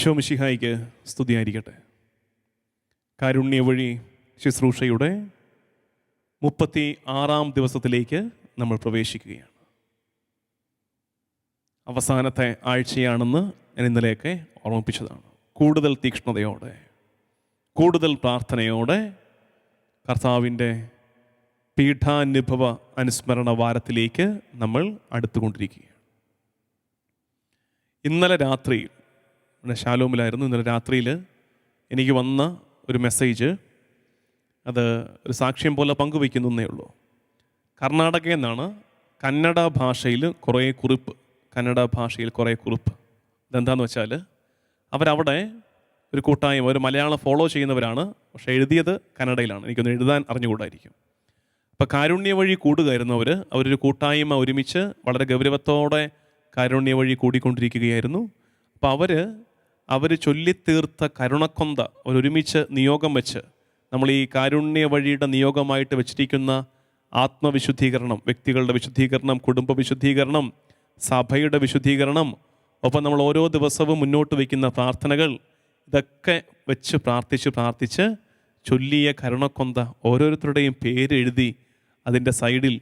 ഈശോ മിശിഹായിക്ക് സ്തുതിയായിരിക്കട്ടെ. കാരുണ്യ വഴി ശുശ്രൂഷയുടെ 36-ാം ദിവസത്തിലേക്ക് നമ്മൾ പ്രവേശിക്കുകയാണ്. അവസാനത്തെ ആഴ്ചയാണെന്ന് ഞാൻ ഇന്നലെയൊക്കെ ഓർമ്മിപ്പിച്ചതാണ്. കൂടുതൽ തീക്ഷ്ണതയോടെ, കൂടുതൽ പ്രാർത്ഥനയോടെ കർത്താവിൻ്റെ പീഠാനുഭവ അനുസ്മരണ വാരത്തിലേക്ക് നമ്മൾ അടുത്തുകൊണ്ടിരിക്കുകയാണ്. ഇന്നലെ രാത്രിയിൽ ഷാലോമിലായിരുന്നു. ഇന്നലെ രാത്രിയിൽ എനിക്ക് വന്ന ഒരു മെസ്സേജ്, അത് ഒരു സാക്ഷ്യം പോലെ പങ്കുവയ്ക്കുന്നേ ഉള്ളൂ. കർണാടകയിൽ നിന്നാണ്. കന്നഡ ഭാഷയിൽ കുറേ കുറിപ്പ്. ഇതെന്താണെന്ന് വെച്ചാൽ അവരവിടെ ഒരു കൂട്ടായ്മ, ഒരു മലയാളം ഫോളോ ചെയ്യുന്നവരാണ്, പക്ഷേ എഴുതിയത് കന്നഡയിലാണ്. എനിക്കൊന്ന് എഴുതാൻ അറിഞ്ഞുകൂടായിരിക്കും. അപ്പോൾ കാരുണ്യ വഴി കൂടുകയായിരുന്നു അവരൊരു കൂട്ടായ്മ ഒരുമിച്ച് വളരെ ഗൗരവത്തോടെ കാരുണ്യ വഴി കൂടിക്കൊണ്ടിരിക്കുകയായിരുന്നു. അപ്പോൾ അവർ ചൊല്ലിത്തീർത്ത കരുണക്കൊന്ത അവരൊരുമിച്ച് നിയോഗം വെച്ച്, നമ്മൾ ഈ കാരുണ്യ വഴിയുടെ നിയോഗമായിട്ട് വെച്ചിരിക്കുന്ന ആത്മവിശുദ്ധീകരണം, വ്യക്തികളുടെ വിശുദ്ധീകരണം, കുടുംബ വിശുദ്ധീകരണം, സഭയുടെ വിശുദ്ധീകരണം, ഒപ്പം നമ്മൾ ഓരോ ദിവസവും മുന്നോട്ട് വയ്ക്കുന്ന പ്രാർത്ഥനകൾ, ഇതൊക്കെ വെച്ച് പ്രാർത്ഥിച്ച് ചൊല്ലിയ കരുണക്കൊന്ത ഓരോരുത്തരുടെയും പേര് എഴുതി അതിൻ്റെ സൈഡിൽ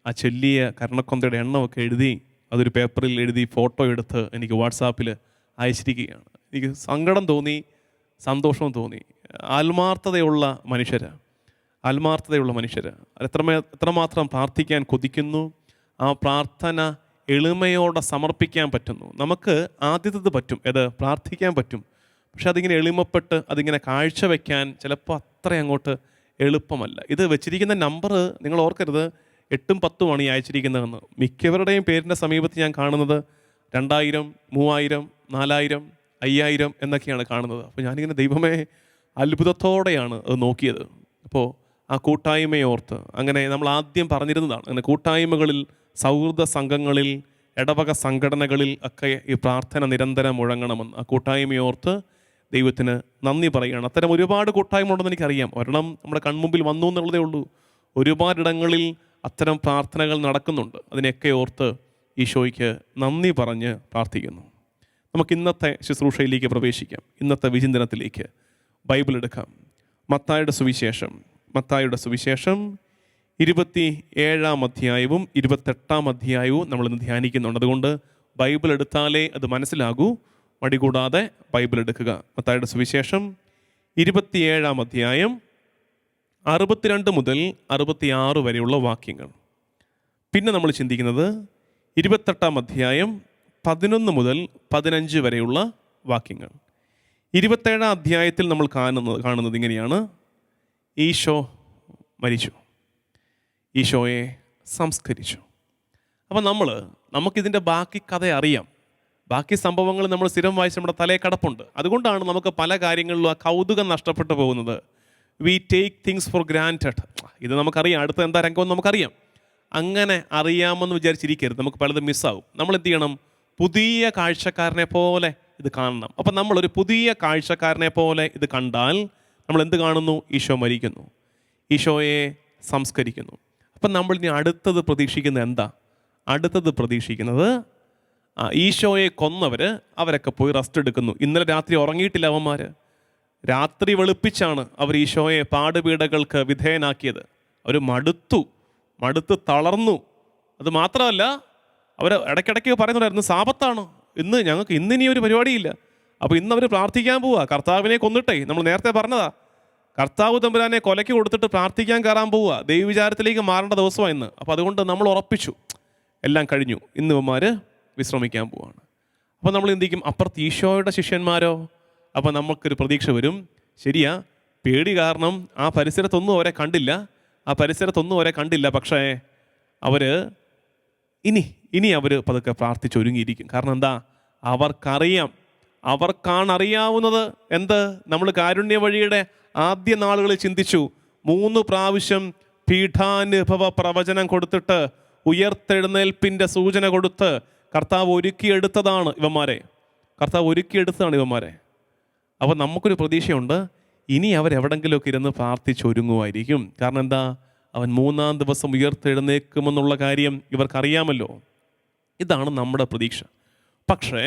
ആ ചൊല്ലിയ കരുണക്കൊന്തയുടെ എണ്ണമൊക്കെ എഴുതി അതൊരു പേപ്പറിൽ എഴുതി ഫോട്ടോ എടുത്ത് എനിക്ക് വാട്സാപ്പിൽ അയച്ചിരിക്കുകയാണ്. എനിക്ക് സങ്കടം തോന്നി, സന്തോഷവും തോന്നി. ആത്മാർത്ഥതയുള്ള മനുഷ്യർ എത്രമാത്രം പ്രാർത്ഥിക്കാൻ കൊതിക്കുന്നു, ആ പ്രാർത്ഥന എളിമയോടെ സമർപ്പിക്കാൻ പറ്റുന്നു. നമുക്ക് ആദ്യത്തേത് പറ്റും, പ്രാർത്ഥിക്കാൻ പറ്റും. പക്ഷെ അതിങ്ങനെ എളിമപ്പെട്ട് അതിങ്ങനെ കാഴ്ചവെക്കാൻ ചിലപ്പോൾ അത്ര അങ്ങോട്ട് എളുപ്പമല്ല. ഇത് വെച്ചിരിക്കുന്ന നമ്പർ നിങ്ങൾ ഓർക്കരുത്, 8ഉം 10ഉം ആണ് ഈ അയച്ചിരിക്കുന്നതെന്ന്. മിക്കവരുടെയും പേരിൻ്റെ സമീപത്ത് ഞാൻ കാണുന്നത് 2000, 3000, 4000, 5000 എന്നൊക്കെയാണ് കാണുന്നത്. അപ്പോൾ ഞാനിങ്ങനെ ദൈവമേ അത്ഭുതത്തോടെയാണ് അത് നോക്കിയത്. അപ്പോൾ ആ കൂട്ടായ്മയെ ഓർത്ത്, അങ്ങനെ നമ്മൾ ആദ്യം പറഞ്ഞിരുന്നതാണ്, അങ്ങനെ കൂട്ടായ്മകളിൽ, സൗഹൃദ സംഘങ്ങളിൽ, ഇടവക സംഘടനകളിൽ ഒക്കെ ഈ പ്രാർത്ഥന നിരന്തരം മുഴങ്ങണമെന്ന്. ആ കൂട്ടായ്മയോർത്ത് ദൈവത്തിന് നന്ദി പറയുകയാണ്. അത്തരം ഒരുപാട് കൂട്ടായ്മ ഉണ്ടെന്ന് എനിക്കറിയാം. ഒരെണ്ണം നമ്മുടെ കൺമുമ്പിൽ വന്നു എന്നുള്ളതേ ഉള്ളൂ. ഒരുപാടിടങ്ങളിൽ അത്തരം പ്രാർത്ഥനകൾ നടക്കുന്നുണ്ട്. അതിനെയൊക്കെ ഓർത്ത് ഈശോയ്ക്ക് നന്ദി പറഞ്ഞ് പ്രാർത്ഥിക്കുന്നു. നമുക്ക് ഇന്നത്തെ ശുശ്രൂഷയിലേക്ക് പ്രവേശിക്കാം. ഇന്നത്തെ വിചിന്തനത്തിലേക്ക് ബൈബിൾ എടുക്കാം. മത്തായിയുടെ സുവിശേഷം 27-ാം അധ്യായവും 28-ാം അധ്യായവും നമ്മളിന്ന് ധ്യാനിക്കുന്നുണ്ട്. അതുകൊണ്ട് ബൈബിൾ എടുത്താലേ അത് മനസ്സിലാകൂ. മടികൂടാതെ ബൈബിൾ എടുക്കുക. മത്തായിയുടെ സുവിശേഷം 27-ാം അധ്യായം 62 മുതൽ 66 വരെയുള്ള വാക്യങ്ങൾ. പിന്നെ നമ്മൾ ചിന്തിക്കുന്നത് 28-ാം അധ്യായം 11 മുതൽ 15 വരെയുള്ള വാക്യങ്ങൾ. 27-ാം അധ്യായത്തിൽ നമ്മൾ കാണുന്നത് ഇങ്ങനെയാണ്: ഈശോ മരിച്ചു, ഈശോയെ സംസ്കരിച്ചു. അപ്പം നമുക്കിതിൻ്റെ ബാക്കി കഥ അറിയാം. ബാക്കി സംഭവങ്ങൾ നമ്മൾ സ്ഥിരം വായിച്ച് നമ്മുടെ തലയിൽ കിടപ്പുണ്ട്. അതുകൊണ്ടാണ് നമുക്ക് പല കാര്യങ്ങളിലും ആ കൗതുകം നഷ്ടപ്പെട്ടു പോകുന്നത്. We take things for granted. ഇത് നമുക്കറിയാം, അടുത്ത എന്താ രംഗമെന്ന് നമുക്കറിയാം. അങ്ങനെ അറിയാമെന്ന് വിചാരിച്ചിരിക്കരുത്, നമുക്ക് പലതും മിസ്സാവും. നമ്മൾ എന്ത് ചെയ്യണം? പുതിയ കാഴ്ചക്കാരനെ പോലെ ഇത് കാണണം. അപ്പം നമ്മളൊരു പുതിയ കാഴ്ചക്കാരനെ പോലെ ഇത് കണ്ടാൽ നമ്മൾ എന്ത് കാണുന്നു? ഈശോ മരിക്കുന്നു, ഈശോയെ സംസ്കരിക്കുന്നു. അപ്പം നമ്മൾ ഇനി അടുത്തത് പ്രതീക്ഷിക്കുന്നത് എന്താ? അടുത്തത് പ്രതീക്ഷിക്കുന്നത് ഈശോയെ അവരൊക്കെ പോയി റെസ്റ്റ് എടുക്കുന്നു. ഇന്നലെ രാത്രി ഉറങ്ങിയിട്ടില്ല അവന്മാർ. രാത്രി വെളുപ്പിച്ചാണ് അവർ ഈശോയെ പാടുപീഡകൾക്ക് വിധേയനാക്കിയത്. അവർ മടുത്ത് തളർന്നു. അത് മാത്രമല്ല, അവർ ഇടയ്ക്കിടയ്ക്ക് പറയുന്നുണ്ടായിരുന്നു, സാപത്താണ് ഇന്ന്, ഞങ്ങൾക്ക് ഇന്നിനി ഒരു പരിപാടിയില്ല. അപ്പോൾ ഇന്ന് അവർ പ്രാർത്ഥിക്കാൻ പോവുക. കർത്താവിനെ കൊന്നിട്ടേ, നമ്മൾ നേരത്തെ പറഞ്ഞതാ, കർത്താവ് തമ്പുരാനെ കൊലയ്ക്ക് കൊടുത്തിട്ട് പ്രാർത്ഥിക്കാൻ കയറാൻ പോവുക. ദൈവവിചാരത്തിലേക്ക് മാറേണ്ട ദിവസമാണ് ഇന്ന്. അപ്പോൾ അതുകൊണ്ട് നമ്മൾ ഉറപ്പിച്ചു, എല്ലാം കഴിഞ്ഞു, ഇന്ന് ഇവന്മാർ വിശ്രമിക്കാൻ പോവാണ്. അപ്പോൾ നമ്മൾ ചിന്തിക്കും, അപ്പുറത്ത് ഈശോയുടെ ശിഷ്യന്മാരോ? അപ്പോൾ നമുക്കൊരു പ്രതീക്ഷ വരും. ശരിയാ, പേടി കാരണം ആ പരിസരത്തൊന്നും അവരെ കണ്ടില്ല. പക്ഷേ ഇനി അവർ പതുക്കെ പ്രാർത്ഥിച്ചൊരുങ്ങിയിരിക്കും. കാരണം എന്താ? അവർക്കാണറിയാവുന്നത് എന്ത്? നമ്മൾ കാരുണ്യ വഴിയുടെ ആദ്യ നാളുകളിൽ ചിന്തിച്ചു, 3 പ്രാവശ്യം പീഠാനുഭവ പ്രവചനം കൊടുത്തിട്ട്, ഉയർത്തെഴുന്നേൽപ്പിൻ്റെ സൂചന കൊടുത്ത് കർത്താവ് ഒരുക്കിയെടുത്തതാണ് ഇവന്മാരെ. അപ്പോൾ നമുക്കൊരു പ്രതീക്ഷയുണ്ട്, ഇനി അവരെവിടെങ്കിലുമൊക്കെ ഇരുന്ന് പ്രാർത്ഥിച്ചൊരുങ്ങുമായിരിക്കും. കാരണം എന്താ? അവൻ 3-ാം ദിവസം ഉയർത്തെഴുന്നേൽക്കുമെന്നുള്ള കാര്യം ഇവർക്കറിയാമല്ലോ. ഇതാണ് നമ്മുടെ പ്രതീക്ഷ. പക്ഷേ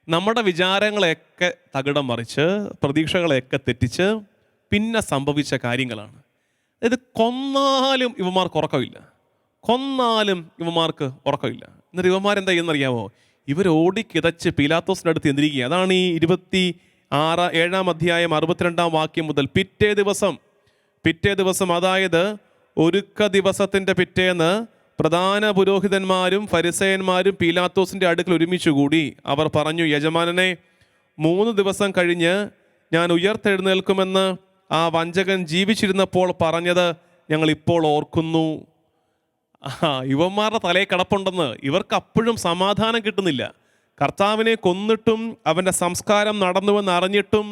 നമ്മുടെ വിചാരങ്ങളെയൊക്കെ തകിടം മറിച്ച് പ്രതീക്ഷകളെയൊക്കെ തെറ്റിച്ച് പിന്നെ സംഭവിച്ച കാര്യങ്ങളാണ്. ഇത് കൊന്നാലും ഇവന്മാർക്ക് ഉറക്കമില്ല, കൊന്നാലും ഇവന്മാർക്ക് ഉറക്കമില്ല. എന്നിട്ട് ഇവന്മാരെന്താ ചെയ്യുന്നറിയാമോ? ഇവർ ഓടിക്കിതച്ച് പീലാത്തോസിൻ്റെ അടുത്ത് എന്തിരിക്കുക. അതാണ് ഈ 7-ാം അധ്യായം 62-ാം വാക്യം മുതൽ. പിറ്റേ ദിവസം അതായത് ഒരുക്ക ദിവസത്തിൻ്റെ പിറ്റേന്ന് പ്രധാന പുരോഹിതന്മാരും ഫരിസയന്മാരും പീലാത്തോസിൻ്റെ അടുക്കൽ ഒരുമിച്ചുകൂടി. അവർ പറഞ്ഞു, യജമാനനെ, 3 ദിവസം കഴിഞ്ഞ് ഞാൻ ഉയർത്തെഴുന്നേൽക്കുമെന്ന് ആ വഞ്ചകൻ ജീവിച്ചിരുന്നപ്പോൾ പറഞ്ഞത് ഞങ്ങൾ ഇപ്പോൾ ഓർക്കുന്നു. ഇവന്മാരുടെ തലയിൽ കിടപ്പുണ്ടെന്ന് ഇവർക്ക് അപ്പോഴും സമാധാനം കിട്ടുന്നില്ല. കർത്താവിനെ കൊന്നിട്ടും അവൻ്റെ സംസ്കാരം നടന്നുവെന്ന് അറിഞ്ഞിട്ടും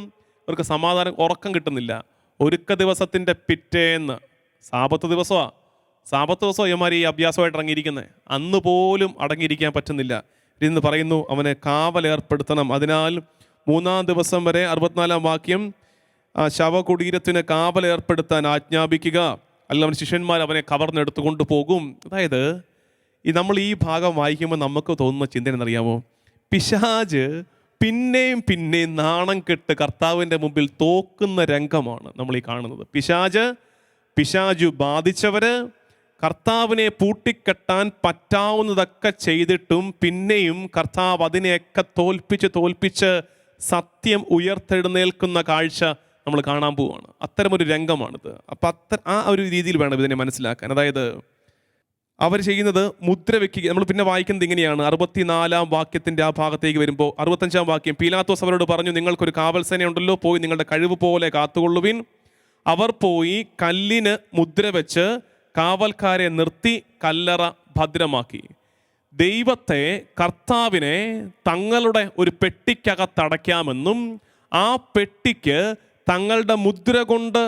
ഇവർക്ക് സമാധാനം, ഉറക്കം കിട്ടുന്നില്ല. ഒരുക്ക ദിവസത്തിൻ്റെ പിറ്റേന്ന്, സാബത്ത് ദിവസമാണ് ഇവന്മാർ ഈ അഭ്യാസമായിട്ട് ഇറങ്ങിയിരിക്കുന്നത്. അന്ന് പോലും അടങ്ങിയിരിക്കാൻ പറ്റുന്നില്ല. ഇന്ന് പറയുന്നു അവനെ കാവലേർപ്പെടുത്തണം. അതിനാൽ 3-ാം ദിവസം വരെ 64-ാം വാക്യം ശവകുടീരത്തിന് കാവലേർപ്പെടുത്താൻ ആജ്ഞാപിക്കുക, അല്ല അവൻ ശിഷ്യന്മാർ അവനെ കവർന്നെടുത്തുകൊണ്ട് പോകും. അതായത് നമ്മൾ ഈ ഭാഗം വായിക്കുമ്പോൾ നമുക്ക് തോന്നുന്ന ചിന്ത എന്നറിയാമോ? പിശാച് പിന്നെയും നാണം കെട്ട് കർത്താവിൻ്റെ മുമ്പിൽ തോക്കുന്ന രംഗമാണ് നമ്മൾ ഈ കാണുന്നത്. പിശാചു ബാധിച്ചവര് കർത്താവിനെ പൂട്ടിക്കെട്ടാൻ പറ്റാവുന്നതൊക്കെ ചെയ്തിട്ടും പിന്നെയും കർത്താവ് അതിനെയൊക്കെ തോൽപ്പിച്ച് സത്യം ഉയർത്തെഴുന്നേൽക്കുന്ന കാഴ്ച നമ്മൾ കാണാൻ പോവുകയാണ്. അത്തരമൊരു രംഗമാണിത്. അപ്പം ആ ഒരു രീതിയിൽ വേണം ഇതിനെ മനസ്സിലാക്കാൻ. അതായത് അവർ ചെയ്യുന്നത് മുദ്ര വെക്കുക. നമ്മൾ പിന്നെ വായിക്കുന്നത് ഇങ്ങനെയാണ്, 64-ാം വാക്യത്തിൻ്റെ ആ ഭാഗത്തേക്ക് വരുമ്പോൾ 65-ാം വാക്യം. പീലാത്തോസ് അവരോട് പറഞ്ഞു, നിങ്ങൾക്കൊരു കാവൽസേനയുണ്ടല്ലോ, പോയി നിങ്ങളുടെ കഴിവ് പോലെ കാത്തുകൊള്ളുവിൻ. അവർ പോയി കല്ലിന് മുദ്ര വെച്ച് കാവൽക്കാരെ നിർത്തി കല്ലറ ഭദ്രമാക്കി. ദൈവത്തെ, കർത്താവിനെ തങ്ങളുടെ ഒരു പെട്ടിക്കകത്തടയ്ക്കാമെന്നും ആ പെട്ടിക്ക് തങ്ങളുടെ മുദ്ര കൊണ്ട്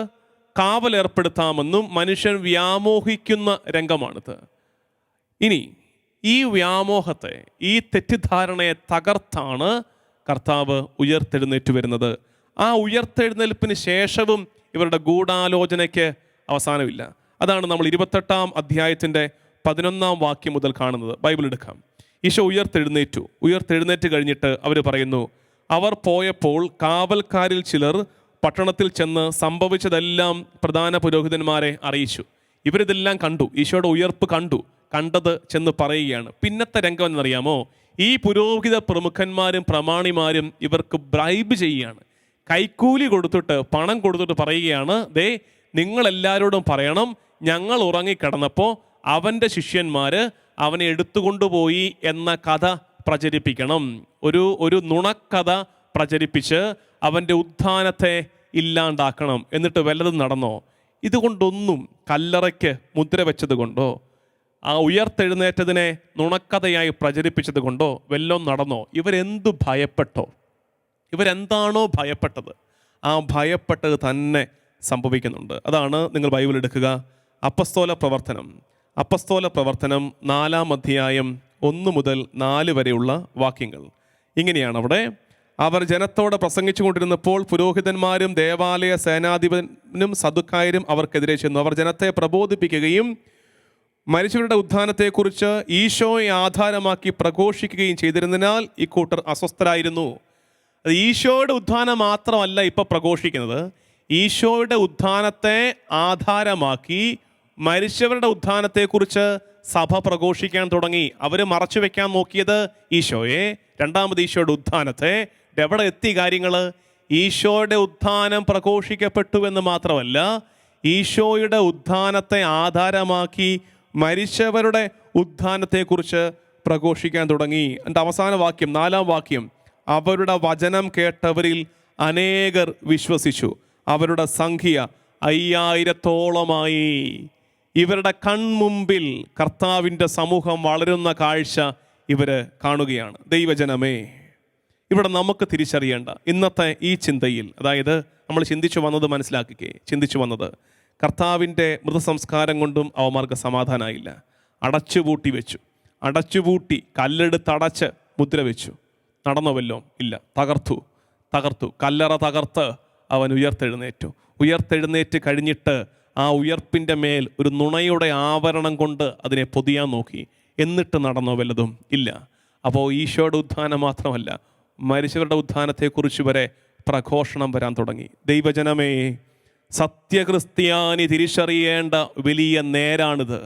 കാവലേർപ്പെടുത്താമെന്നും മനുഷ്യൻ വ്യാമോഹിക്കുന്ന രംഗമാണിത്. ഇനി ഈ വ്യാമോഹത്തെ, ഈ തെറ്റിദ്ധാരണയെ തകർത്താണ് കർത്താവ് ഉയർത്തെഴുന്നേറ്റ് വരുന്നത്. ആ ഉയർത്തെഴുന്നേൽപ്പിന് ശേഷവും ഇവരുടെ ഗൂഢാലോചനയ്ക്ക് അവസാനമില്ല. അതാണ് നമ്മൾ 28-ാം അധ്യായത്തിൻ്റെ 11-ാം വാക്യം മുതൽ കാണുന്നത്. ബൈബിൾ എടുക്കാം. ഈശോ ഉയർത്തെഴുന്നേറ്റ് കഴിഞ്ഞിട്ട് അവർ പറയുന്നു, അവർ പോയപ്പോൾ കാവൽക്കാരിൽ ചിലർ പട്ടണത്തിൽ ചെന്ന് സംഭവിച്ചതെല്ലാം പ്രധാന പുരോഹിതന്മാരെ അറിയിച്ചു. ഇവരിതെല്ലാം കണ്ടു, ഈശോയുടെ ഉയർപ്പ് കണ്ടത് ചെന്ന് പറയുകയാണ്. പിന്നത്തെ രംഗം എന്നറിയാമോ? ഈ പുരോഹിത പ്രമുഖന്മാരും പ്രമാണിമാരും ഇവർക്ക് ബ്രൈബ് ചെയ്യുകയാണ്. കൈക്കൂലി കൊടുത്തിട്ട്, പണം കൊടുത്തിട്ട് പറയുകയാണ്, ദേ നിങ്ങളെല്ലാവരോടും പറയണം, ഞങ്ങൾ ഉറങ്ങിക്കിടന്നപ്പോൾ അവൻ്റെ ശിഷ്യന്മാർ അവനെ എടുത്തുകൊണ്ടുപോയി എന്ന കഥ പ്രചരിപ്പിക്കണം. ഒരു നുണക്കഥ പ്രചരിപ്പിച്ച് അവൻ്റെ ഉത്ഥാനത്തെ ഇല്ലാണ്ടാക്കണം. എന്നിട്ട് വല്ലതും നടന്നോ? ഇതുകൊണ്ടൊന്നും, കല്ലറയ്ക്ക് മുദ്ര വെച്ചത് കൊണ്ടോ, ആ ഉയർത്തെഴുന്നേറ്റതിനെ നുണക്കഥയായി പ്രചരിപ്പിച്ചത് കൊണ്ടോ വല്ലതും നടന്നോ? ഇവരെന്താണോ ഭയപ്പെട്ടത്, ആ ഭയപ്പെട്ടത് തന്നെ സംഭവിക്കുന്നുണ്ട്. അതാണ് നിങ്ങൾ ബൈബിൾ എടുക്കുക. അപ്പസ്തോല പ്രവർത്തനം 4-ാം അധ്യായം 1 മുതൽ 4 വരെയുള്ള വാക്യങ്ങൾ ഇങ്ങനെയാണ്. അവിടെ അവർ ജനത്തോട് പ്രസംഗിച്ചു കൊണ്ടിരുന്നപ്പോൾ പുരോഹിതന്മാരും ദേവാലയ സേനാധിപനും സദുക്കായരും അവർക്കെതിരെ ചെന്നു. അവർ ജനത്തെ പ്രബോധിപ്പിക്കുകയും മരിച്ചവരുടെ ഉത്ഥാനത്തെക്കുറിച്ച് ഈശോയെ ആധാരമാക്കി പ്രഘോഷിക്കുകയും ചെയ്തിരുന്നതിനാൽ ഇക്കൂട്ടർ അസ്വസ്ഥരായിരുന്നു. ഈശോയുടെ ഉത്ഥാനം മാത്രമല്ല ഇപ്പം പ്രഘോഷിക്കുന്നത്, ഈശോയുടെ ഉത്ഥാനത്തെ ആധാരമാക്കി മരിച്ചവരുടെ ഉത്ഥാനത്തെക്കുറിച്ച് സഭ പ്രഘോഷിക്കാൻ തുടങ്ങി. അവർ മറച്ചു വെക്കാൻ നോക്കിയത് ഈശോയെ, രണ്ടാമത് ഈശോയുടെ ഉത്ഥാനത്തെ. എവിടെ എത്തി കാര്യങ്ങൾ? ഈശോയുടെ ഉത്ഥാനം പ്രഘോഷിക്കപ്പെട്ടു എന്ന് മാത്രമല്ല, ഈശോയുടെ ഉത്ഥാനത്തെ ആധാരമാക്കി മരിച്ചവരുടെ ഉത്ഥാനത്തെക്കുറിച്ച് പ്രഘോഷിക്കാൻ തുടങ്ങി. എൻ്റെ അവസാന വാക്യം, 4-ാം വാക്യം, അവരുടെ വചനം കേട്ടവരിൽ അനേകർ വിശ്വസിച്ചു. അവരുടെ സംഖ്യ 5000-ഓളമായി. ഇവരുടെ കൺമുമ്പിൽ കർത്താവിൻ്റെ സമൂഹം വളരുന്ന കാഴ്ച ഇവർ കാണുകയാണ്. ദൈവജനമേ, ഇവിടെ നമുക്ക് തിരിച്ചറിയേണ്ട ഇന്നത്തെ ഈ ചിന്തയിൽ, അതായത് നമ്മൾ ചിന്തിച്ചു വന്നത് കർത്താവിൻ്റെ മൃതസംസ്കാരം കൊണ്ടും അവന്മാർക്ക് സമാധാനമായില്ല. അടച്ചുപൂട്ടി കല്ലെടുത്തടച്ച് മുദ്ര വെച്ചു. നടന്നോ വല്ലോ? ഇല്ല. തകർത്തു. കല്ലറ തകർത്ത് അവൻ ഉയർത്തെഴുന്നേറ്റ് കഴിഞ്ഞിട്ട് ആ ഉയർപ്പിൻ്റെ മേൽ ഒരു നുണയുടെ ആവരണം കൊണ്ട് അതിനെ പൊതിയാൻ നോക്കി. എന്നിട്ട് നടന്നോ വല്ലതും? ഇല്ല. അപ്പോൾ ഈശോയുടെ ഉത്ഥാനം മാത്രമല്ല, മരിച്ചവരുടെ ഉത്ഥാനത്തെക്കുറിച്ച് വരെ പ്രഘോഷണം വരാൻ തുടങ്ങി. ദൈവജനമേ, സത്യക്രിസ്ത്യാനി തിരിച്ചറിയേണ്ട വലിയ നേരാണിത്.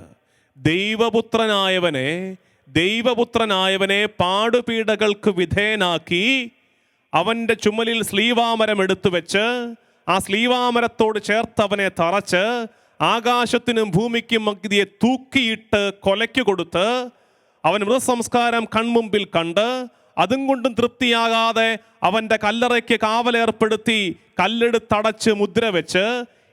ദൈവപുത്രനായവനെ പാടുപീഡകൾക്ക് വിധേയനാക്കി അവൻ്റെ ചുമലിൽ സ്ലീവാമരം എടുത്തു വെച്ച് ആ സ്ലീവാമരത്തോട് ചേർത്ത് അവനെ തറച്ച് ആകാശത്തിനും ഭൂമിക്കും മധ്യേ തൂക്കിയിട്ട് കൊലയ്ക്ക് കൊടുത്ത് അവൻ മൃതസംസ്കാരം കൺമുമ്പിൽ കണ്ട് അതും കൊണ്ടും തൃപ്തിയാകാതെ അവൻ്റെ കല്ലറയ്ക്ക് കാവലേർപ്പെടുത്തി കല്ലെടുത്തടച്ച് മുദ്ര വെച്ച്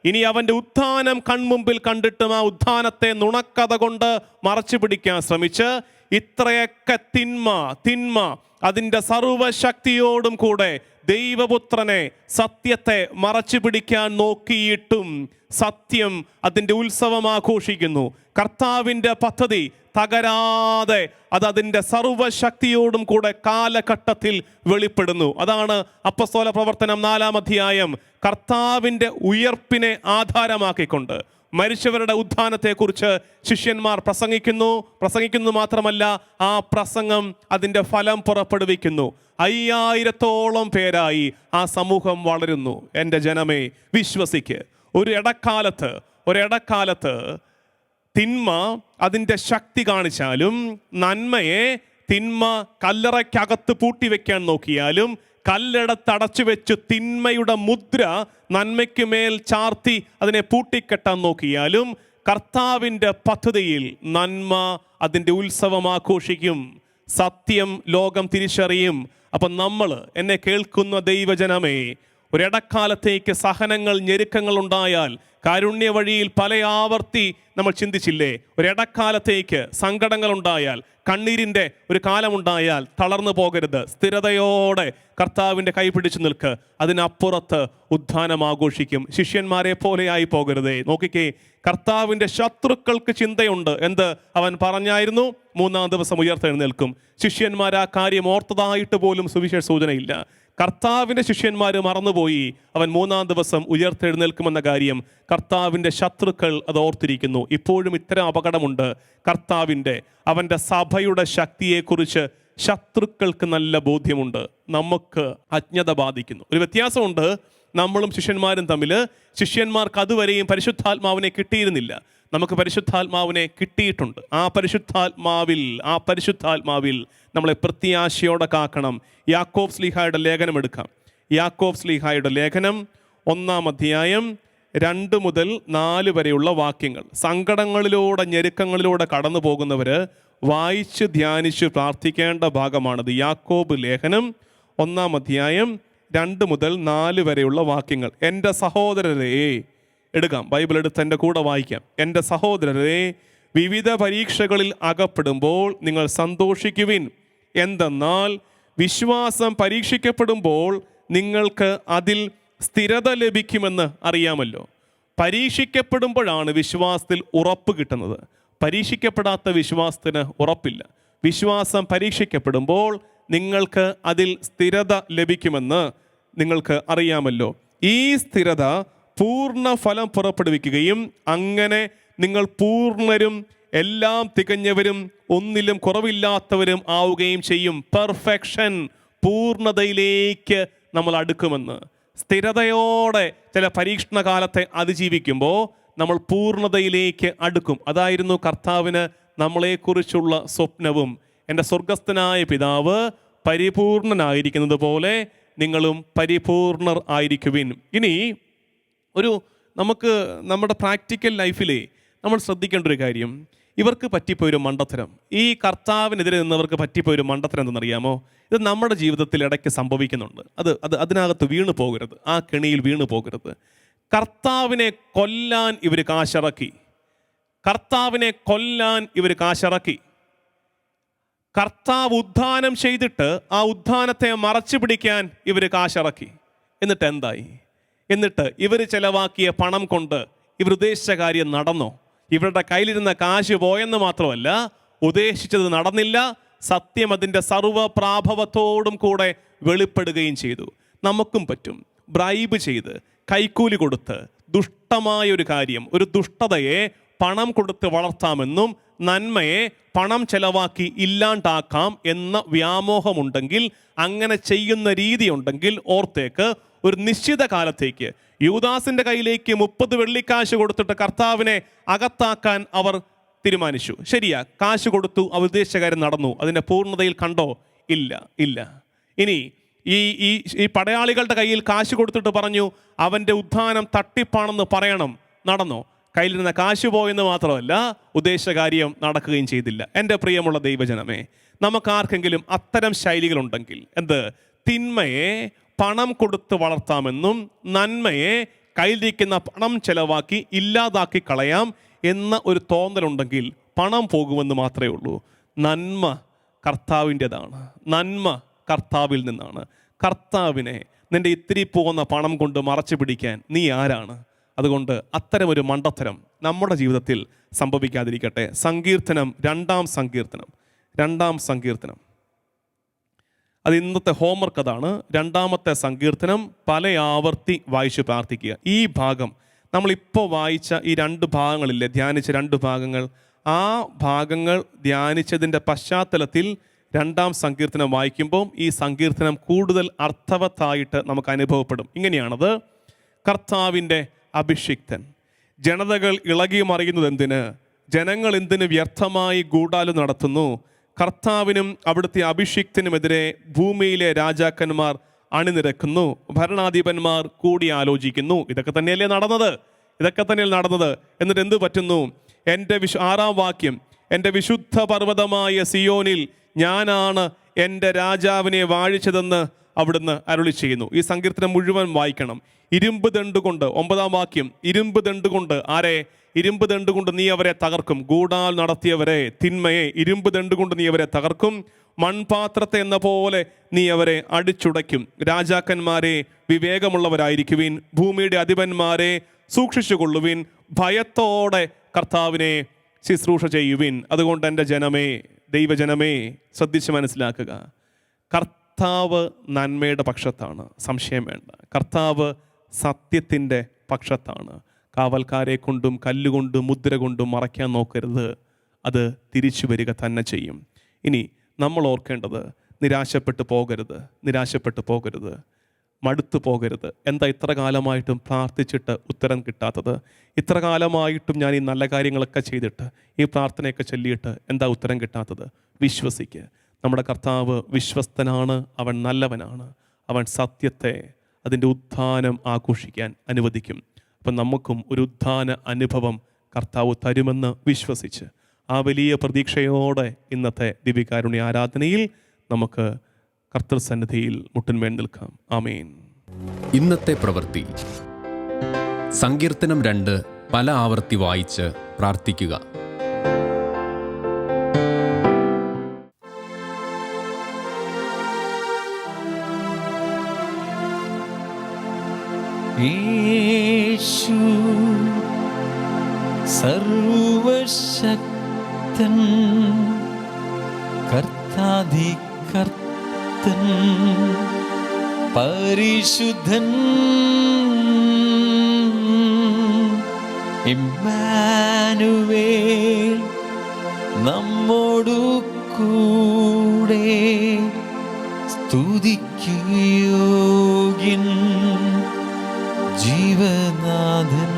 ഇനി അവൻ്റെ ഉത്ഥാനം കൺമുമ്പിൽ കണ്ടിട്ടും ആ ഉത്ഥാനത്തെ നുണക്കഥ കൊണ്ട് മറച്ചു പിടിക്കാൻ ശ്രമിച്ച് ഇത്രയൊക്കെ തിന്മ അതിൻ്റെ സർവശക്തിയോടും കൂടെ ദൈവപുത്രനെ, സത്യത്തെ മറച്ചു പിടിക്കാൻ നോക്കിയിട്ടും സത്യം അതിൻ്റെ ഉത്സവം ആഘോഷിക്കുന്നു. കർത്താവിൻ്റെ പദ്ധതി തകരാതെ അത് അതിൻ്റെ സർവശക്തിയോടും കൂടെ കാലഘട്ടത്തിൽ വെളിപ്പെടുന്നു. അതാണ് അപ്പോസ്തല പ്രവർത്തനം 4-ാം അധ്യായം കർത്താവിൻ്റെ ഉയർപ്പിനെ ആധാരമാക്കിക്കൊണ്ട് മരിച്ചവരുടെ ഉത്ഥാനത്തെക്കുറിച്ച് ശിഷ്യന്മാർ പ്രസംഗിക്കുന്നു മാത്രമല്ല, ആ പ്രസംഗം അതിൻ്റെ ഫലം പുറപ്പെടുവിക്കുന്നു. 5000-ഓളം പേരായി ആ സമൂഹം വളരുന്നു. എൻ്റെ ജനമേ, വിശ്വസിക്ക്. ഒരു ഇടക്കാലത്ത് തിന്മ അതിൻ്റെ ശക്തി കാണിച്ചാലും, നന്മയെ തിന്മ കല്ലറയ്ക്കകത്ത് പൂട്ടിവെക്കാൻ നോക്കിയാലും, കല്ലെടുത്തടച്ചു വെച്ച് തിന്മയുടെ മുദ്ര നന്മയ്ക്ക് മേൽ ചാർത്തി അതിനെ പൂട്ടിക്കെട്ടാൻ നോക്കിയാലും, കർത്താവിൻ്റെ പദ്ധതിയിൽ നന്മ അതിൻ്റെ ഉത്സവം ആഘോഷിക്കും. സത്യം ലോകം തിരിച്ചറിയും. അപ്പം എന്നെ കേൾക്കുന്ന ദൈവജനമേ, ഒരിടക്കാലത്തേക്ക് സഹനങ്ങൾ, ഞെരുക്കങ്ങൾ ഉണ്ടായാൽ, കാരുണ്യ വഴിയിൽ പല ആവർത്തി നമ്മൾ ചിന്തിച്ചില്ലേ, ഒരിടക്കാലത്തേക്ക് സങ്കടങ്ങൾ ഉണ്ടായാൽ, കണ്ണീരിൻ്റെ ഒരു കാലമുണ്ടായാൽ തളർന്നു പോകരുത്. സ്ഥിരതയോടെ കർത്താവിൻ്റെ കൈ പിടിച്ചു നിൽക്ക്. അതിനപ്പുറത്ത് ഉത്ഥാനം ആഘോഷിക്കും. ശിഷ്യന്മാരെ പോലെയായി പോകരുതേ. നോക്കിക്കേ, കർത്താവിൻ്റെ ശത്രുക്കൾക്ക് ചിന്തയുണ്ട്. എന്ത്? അവൻ പറഞ്ഞായിരുന്നു 3-ാം ദിവസം ഉയർത്തെഴുന്നേൽക്കും. ശിഷ്യന്മാർ ആ കാര്യം ഓർത്തതായിട്ട് പോലും സുവിശേഷ സൂചനയില്ല. കർത്താവിൻ്റെ ശിഷ്യന്മാർ മറന്നുപോയി അവൻ 3-ാം ദിവസം ഉയർത്തെഴുന്നേൽക്കുമെന്ന കാര്യം. കർത്താവിൻ്റെ ശത്രുക്കൾ അത് ഓർത്തിരിക്കുന്നു. ഇപ്പോഴും ഇത്തരം അപകടമുണ്ട്. അവൻ്റെ സഭയുടെ ശക്തിയെക്കുറിച്ച് ശത്രുക്കൾക്ക് നല്ല ബോധ്യമുണ്ട്. നമുക്ക് അജ്ഞത ബാധിക്കുന്നു. ഒരു വ്യത്യാസമുണ്ട് നമ്മളും ശിഷ്യന്മാരും തമ്മിൽ. ശിഷ്യന്മാർക്ക് അതുവരെയും പരിശുദ്ധാത്മാവിനെ കിട്ടിയിരുന്നില്ല. നമുക്ക് പരിശുദ്ധാത്മാവിനെ കിട്ടിയിട്ടുണ്ട്. ആ പരിശുദ്ധാത്മാവിൽ നമ്മളെ പ്രത്യാശയോടെ കാക്കണം. യാക്കോബ് ശ്ലീഹായുടെ ലേഖനം എടുക്കാം. യാക്കോബ് ശ്ലീഹായുടെ ലേഖനം 1-ാം അധ്യായം 2 മുതൽ 4 വരെയുള്ള വാക്യങ്ങൾ. സങ്കടങ്ങളിലൂടെ, ഞെരുക്കങ്ങളിലൂടെ കടന്നു പോകുന്നവർ വായിച്ച് ധ്യാനിച്ച് പ്രാർത്ഥിക്കേണ്ട ഭാഗമാണത്. യാക്കോബ് ലേഖനം 1-ാം അധ്യായം 2 മുതൽ 4 വരെയുള്ള വാക്യങ്ങൾ. എൻ്റെ സഹോദരരെ, എടുക്കാം, ബൈബിൾ എടുത്ത് എൻ്റെ കൂടെ വായിക്കാം. എൻ്റെ സഹോദരരെ, വിവിധ പരീക്ഷകളിൽ അകപ്പെടുമ്പോൾ നിങ്ങൾ സന്തോഷിക്കുവിൻ. എന്തെന്നാൽ വിശ്വാസം പരീക്ഷിക്കപ്പെടുമ്പോൾ നിങ്ങൾക്ക് അതിൽ സ്ഥിരത ലഭിക്കുമെന്ന് അറിയാമല്ലോ. പരീക്ഷിക്കപ്പെടുമ്പോഴാണ് വിശ്വാസത്തിൽ ഉറപ്പ് കിട്ടുന്നത്. പരീക്ഷിക്കപ്പെടാത്ത വിശ്വാസത്തിന് ഉറപ്പില്ല. വിശ്വാസം പരീക്ഷിക്കപ്പെടുമ്പോൾ നിങ്ങൾക്ക് അതിൽ സ്ഥിരത ലഭിക്കുമെന്ന് നിങ്ങൾക്ക് അറിയാമല്ലോ. ഈ സ്ഥിരത പൂർണ്ണ ഫലം പുറപ്പെടുവിക്കുകയും അങ്ങനെ നിങ്ങൾ പൂർണ്ണരും എല്ലാം തികഞ്ഞവരും ഒന്നിലും കുറവില്ലാത്തവരും ആവുകയും ചെയ്യും. പെർഫെക്ഷൻ, പൂർണ്ണതയിലേക്ക് നമ്മൾ അടുക്കുമെന്ന്. സ്ഥിരതയോടെ ചില പരീക്ഷണ കാലത്തെ അതിജീവിക്കുമ്പോൾ നമ്മൾ പൂർണ്ണതയിലേക്ക് അടുക്കും. അതായിരുന്നു കർത്താവിന് നമ്മളെക്കുറിച്ചുള്ള സ്വപ്നവും. എൻ്റെ സ്വർഗസ്ഥനായ പിതാവ് പരിപൂർണനായിരിക്കുന്നത് പോലെ നിങ്ങളും പരിപൂർണർ ആയിരിക്കുവിൻ. ഇനി നമ്മുടെ പ്രാക്ടിക്കൽ ലൈഫിലെ നമ്മൾ ശ്രദ്ധിക്കേണ്ട ഒരു കാര്യം, ഇവർക്ക് പറ്റിപ്പോയൊരു മണ്ടത്തരം, ഈ കർത്താവിനെതിരെ നിന്നവർക്ക് പറ്റിപ്പോയൊരു മണ്ടത്തരം എന്തെന്നറിയാമോ? ഇത് നമ്മുടെ ജീവിതത്തിൽ ഇടയ്ക്ക് സംഭവിക്കുന്നുണ്ട്. അതിനകത്ത് വീണു പോകരുത്, ആ കെണിയിൽ വീണു പോകരുത്. കർത്താവിനെ കൊല്ലാൻ ഇവർ കാശിറക്കി. കർത്താവ് ഉദ്ധാനം ചെയ്തിട്ട് ആ ഉദ്ധാനത്തെ മറച്ചു പിടിക്കാൻ ഇവർ കാശിറക്കി. എന്നിട്ട് എന്തായി? എന്നിട്ട് ഇവർ ചെലവാക്കിയ പണം കൊണ്ട് ഇവർ ഉദ്ദേശിച്ച കാര്യം നടന്നോ? ഇവരുടെ കയ്യിലിരുന്ന കാശ് പോയെന്ന് മാത്രമല്ല, ഉദ്ദേശിച്ചത് നടന്നില്ല. സത്യം അതിൻ്റെ സർവപ്രാഭവത്തോടും കൂടെ വെളിപ്പെടുകയും ചെയ്തു. നമുക്കും പറ്റും. ബ്രൈബ് ചെയ്ത്, കൈക്കൂലി കൊടുത്ത്, ദുഷ്ടമായൊരു കാര്യം, ഒരു ദുഷ്ടതയെ പണം കൊടുത്ത് വളർത്താമെന്നും നന്മയെ പണം ചെലവാക്കി ഇല്ലാണ്ടാക്കാം എന്ന വ്യാമോഹമുണ്ടെങ്കിൽ, അങ്ങനെ ചെയ്യുന്ന രീതിയുണ്ടെങ്കിൽ ഓർത്തേക്ക്, ഒരു നിശ്ചിത കാലത്തേക്ക് യൂദാസിൻ്റെ കയ്യിലേക്ക് 30 വെള്ളിക്കാശ് കൊടുത്തിട്ട് കർത്താവിനെ അകത്താക്കാൻ അവർ തീരുമാനിച്ചു. ശരിയാ, കാശ് കൊടുത്തു, അവർ ഉദ്ദേശിച്ച കാര്യം നടന്നു. അതിൻ്റെ പൂർണ്ണതയിൽ കണ്ടോ? ഇല്ല. ഇനി ഈ പടയാളികളുടെ കയ്യിൽ കാശ് കൊടുത്തിട്ട് പറഞ്ഞു അവൻ്റെ ഉത്ഥാനം തട്ടിപ്പാണെന്ന് പറയണം. നടന്നോ? കയ്യിലിരുന്ന കാശ് പോയെന്ന് മാത്രമല്ല, ഉദ്ദേശിച്ച കാര്യം നടക്കുകയും ചെയ്തില്ല. എൻ്റെ പ്രിയമുള്ള ദൈവജനമേ, നമുക്കാർക്കെങ്കിലും അത്തരം ശൈലികളുണ്ടെങ്കിൽ, തിന്മയെ പണം കൊടുത്ത് വളർത്താമെന്നും നന്മയെ കയ്യിലിരിക്കുന്ന പണം ചെലവാക്കി ഇല്ലാതാക്കി കളയാം എന്ന ഒരു തോന്നലുണ്ടെങ്കിൽ പണം പോകുമെന്ന് മാത്രമേ ഉള്ളൂ. നന്മ കർത്താവിൻ്റെതാണ്, നന്മ കർത്താവിൽ നിന്നാണ്. കർത്താവിനെ നിൻ്റെ ഇത്തിരി പോകുന്ന പണം കൊണ്ട് മറച്ചു പിടിക്കാൻ നീ ആരാണ്? അതുകൊണ്ട് അത്തരമൊരു മണ്ടത്തരം നമ്മുടെ ജീവിതത്തിൽ സംഭവിക്കാതിരിക്കട്ടെ. സങ്കീർത്തനം 2-ാം സങ്കീർത്തനം അത് ഇന്നത്തെ ഹോംവർക്ക്. അതാണ് 2-ാമത്തെ സങ്കീർത്തനം. പല ആവർത്തി വായിച്ച് പ്രാർത്ഥിക്കുക. ഈ ഭാഗം നമ്മളിപ്പോൾ വായിച്ച ഈ 2 ഭാഗങ്ങളില്ലേ, ധ്യാനിച്ച 2 ഭാഗങ്ങൾ, ആ ഭാഗങ്ങൾ ധ്യാനിച്ചതിൻ്റെ പശ്ചാത്തലത്തിൽ 2-ാം സങ്കീർത്തനം വായിക്കുമ്പോൾ ഈ സങ്കീർത്തനം കൂടുതൽ അർത്ഥവത്തായിട്ട് നമുക്ക് അനുഭവപ്പെടും. ഇങ്ങനെയാണത്: കർത്താവിൻ്റെ അഭിഷിക്തൻ. ജനതകൾ ഇളകി മറിയുന്നത് എന്തിന്? ജനങ്ങൾ എന്തിന് വ്യർത്ഥമായി ഗൂഢാലു നടത്തുന്നു? കർത്താവിനും അവിടുത്തെ അഭിഷിക്തനുമെതിരെ ഭൂമിയിലെ രാജാക്കന്മാർ അണിനിരക്കുന്നു, ഭരണാധിപന്മാർ കൂടി ആലോചിക്കുന്നു. ഇതൊക്കെ തന്നെയല്ലേ നടന്നത്? എന്നിട്ട് എന്ത് പറ്റുന്നു? 6-ാം വാക്യം, എൻ്റെ വിശുദ്ധ പർവ്വതമായ സിയോനിൽ ഞാനാണ് എൻ്റെ രാജാവിനെ വാഴിച്ചതെന്ന് അവിടുന്ന് അരുളി ചെയ്യുന്നു. ഈ സങ്കീർത്തനം മുഴുവൻ വായിക്കണം. ഇരുമ്പ് ദണ്ടുകൊണ്ട്, 9-ാം വാക്യം, ഇരുമ്പ് ദണ്ടുകൊണ്ട് ആരെ? ഇരുമ്പ് ദണ്ടുകൊണ്ട് നീ അവരെ തകർക്കും. ഗൂഢാൽ നടത്തിയവരെ, തിന്മയെ ഇരുമ്പ് ദണ്ടുകൊണ്ട് നീ അവരെ തകർക്കും. മൺപാത്രത്തെ എന്ന പോലെ നീ അവരെ അടിച്ചുടയ്ക്കും. രാജാക്കന്മാരെ വിവേകമുള്ളവരായിരിക്കുവിൻ, ഭൂമിയുടെ അധിപന്മാരെ സൂക്ഷിച്ചുകൊള്ളുവിൻ, ഭയത്തോടെ കർത്താവിനെ ശുശ്രൂഷ ചെയ്യുവിൻ. അതുകൊണ്ട് എൻ്റെ ജനമേ, ദൈവജനമേ, ശ്രദ്ധിച്ച് മനസ്സിലാക്കുക, കർത്താവ് നന്മയുടെ പക്ഷത്താണ്, സംശയം വേണ്ട. കർത്താവ് സത്യത്തിൻ്റെ പക്ഷത്താണ്. കാവൽക്കാരെ കൊണ്ടും കല്ലുകൊണ്ടും മുദ്ര കൊണ്ടും മറയ്ക്കാൻ നോക്കരുത്, അത് തിരിച്ചു വരിക തന്നെ ചെയ്യും. ഇനി നമ്മൾ ഓർക്കേണ്ടത്, നിരാശപ്പെട്ടു പോകരുത്, മടുത്തു പോകരുത്. എന്താ ഇത്ര കാലമായിട്ടും പ്രാർത്ഥിച്ചിട്ട് ഉത്തരം കിട്ടാത്തത്? ഇത്ര കാലമായിട്ടും ഞാൻ ഈ നല്ല കാര്യങ്ങളൊക്കെ ചെയ്തിട്ട്, ഈ പ്രാർത്ഥനയൊക്കെ ചൊല്ലിയിട്ട് എന്താ ഉത്തരം കിട്ടാത്തത്? വിശ്വസിക്കുക, നമ്മുടെ കർത്താവ് വിശ്വസ്തനാണ്, അവൻ നല്ലവനാണ്, അവൻ സത്യത്തെ, അതിൻ്റെ ഉത്ഥാനം ആഘോഷിക്കാൻ അനുവദിക്കും. അപ്പം നമുക്കും ഒരു ഉത്ഥാന അനുഭവം കർത്താവ് തരുമെന്ന് വിശ്വസിച്ച് ആ വലിയ പ്രതീക്ഷയോടെ ഇന്നത്തെ ദിവ്യകാരുണ്യ ആരാധനയിൽ നമുക്ക് കർത്തൃസന്നിധിയിൽ മുട്ടിന്മേൽ നിൽക്കാം. ആമേൻ. ഇന്നത്തെ പ്രവൃത്തി: സങ്കീർത്തനം 2 പല ആവർത്തി വായിച്ച് പ്രാർത്ഥിക്കുക. യേശു സർവശക്തൻ, കർത്താധികർത്തൻ, പരിശുദ്ധൻ, ഇമ്മാനുവേൽ നമ്മോടു കൂടെ, സ്തുതിക്കുയോഗ്യൻ ജീവനാഥൻ.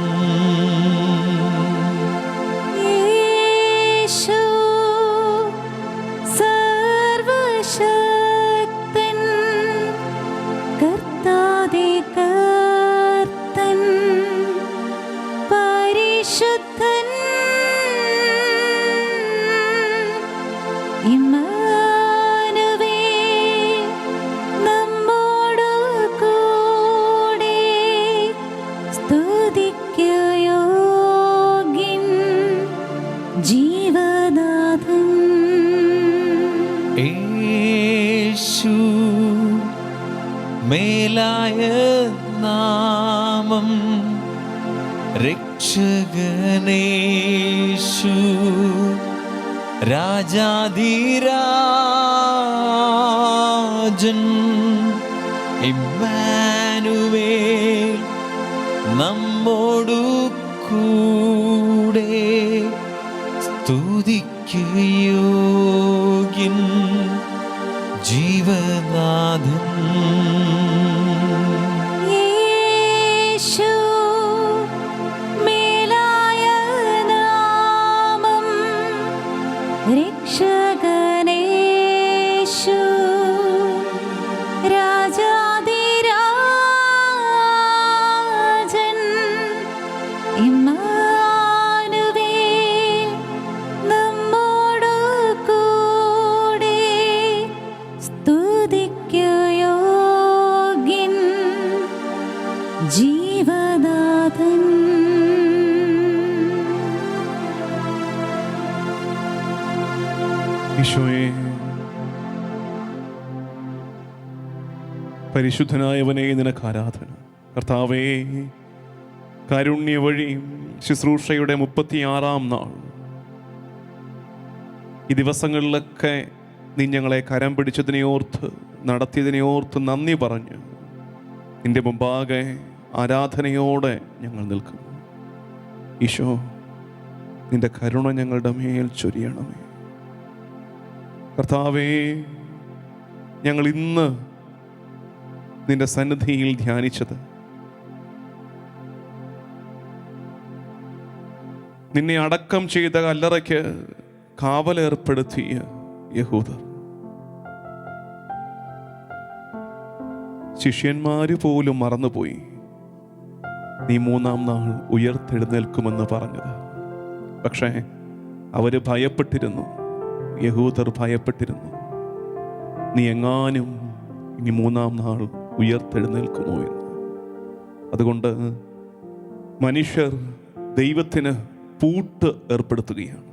യേശു സർവശക്തൻ, കർത്താധികർത്തൻ, പരിശുദ്ധൻ, ഇമ്മാനുവേൽ നമ്മോടു കൂടെ, സ്തുതിക്കുയോഗ്യൻ ജീവനാഥൻ. യേശു മേലായ നാമം, രക്ഷകനേശു രാജാധിരാജൻ, ഇമ്മാനുവേൽ നമ്മോടു കൂടെ, സ്തുതിക്കു യോഗ്യൻ ജീവനാഥൻ. യേശു മേലായ നാമം രക്ഷകനേശു രാജാധിരാജൻ ഇമ്മാനുവേൽ നമ്മോടു കൂടെ സ്തുതിക്കു യോഗ്യൻ ജീവനാഥൻ. ഈശോയെ, പരിശുദ്ധനായവനെ നിനക്ക് ആരാധന. കർത്താവേ, കാരുണ്യ വഴി ശുശ്രൂഷയുടെ 36-ാം നാൾ ഈ ദിവസങ്ങളിലൊക്കെ നീ ഞങ്ങളെ കരം പിടിച്ചതിനെ ഓർത്ത്, നടത്തിയതിനെ ഓർത്ത് നന്ദി പറഞ്ഞ് നിന്റെ മുമ്പാകെ ആരാധനയോടെ ഞങ്ങൾ നിൽക്കുന്നു. ഈശോ, നിന്റെ കരുണ ഞങ്ങളുടെ മേൽ ചൊരിയണമേ. കർത്താവേ, ഞങ്ങൾ ഇന്ന് നിന്റെ സന്നിധിയിൽ ധ്യാനിച്ചത് നിന്നെ അടക്കം ചെയ്ത കല്ലറയ്ക്ക് കാവലേർപ്പെടുത്തിയ യഹൂദർ, ശിഷ്യന്മാര് പോലും മറന്നുപോയി നീ 3-ാം നാൾ ഉയർത്തെഴുന്നേൽക്കുമെന്ന് പറഞ്ഞത്. പക്ഷേ അവര് ഭയപ്പെട്ടിരുന്നു, യഹൂദർ ഭയപ്പെട്ടിരുന്നു. നീ എങ്ങാനും ഇനി 3-ാം നാൾ ഉയർത്തെഴുന്നേൽക്കുമോ എന്ന്. അതുകൊണ്ട് മനുഷ്യർ ദൈവത്തിന് പൂട്ട് ഏർപ്പെടുത്തുകയാണ്.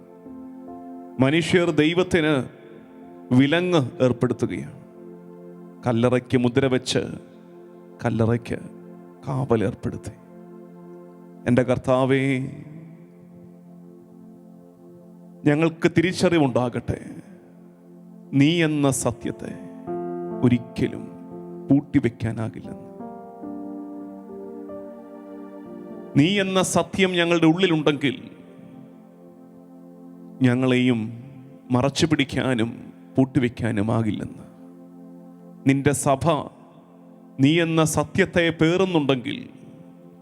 മനുഷ്യർ ദൈവത്തിന് വിലങ്ങ് ഏർപ്പെടുത്തുകയാണ്. കല്ലറയ്ക്ക് മുദ്ര വെച്ച് കല്ലറയ്ക്ക് കാവലേർപ്പെടുത്തി. എൻ്റെ കർത്താവേ, ഞങ്ങൾക്ക് തിരിച്ചറിവുണ്ടാകട്ടെ, നീ എന്ന സത്യത്തെ ഒരിക്കലും പൂട്ടിവെക്കാനാകില്ലെന്ന്. നീ എന്ന സത്യം ഞങ്ങളുടെ ഉള്ളിലുണ്ടെങ്കിൽ ഞങ്ങളെയും മറച്ചു പിടിക്കാനും പൂട്ടിവെക്കാനും ആകില്ലെന്ന്. നിന്റെ സഭ നീ എന്ന സത്യത്തെ പേറുന്നുണ്ടെങ്കിൽ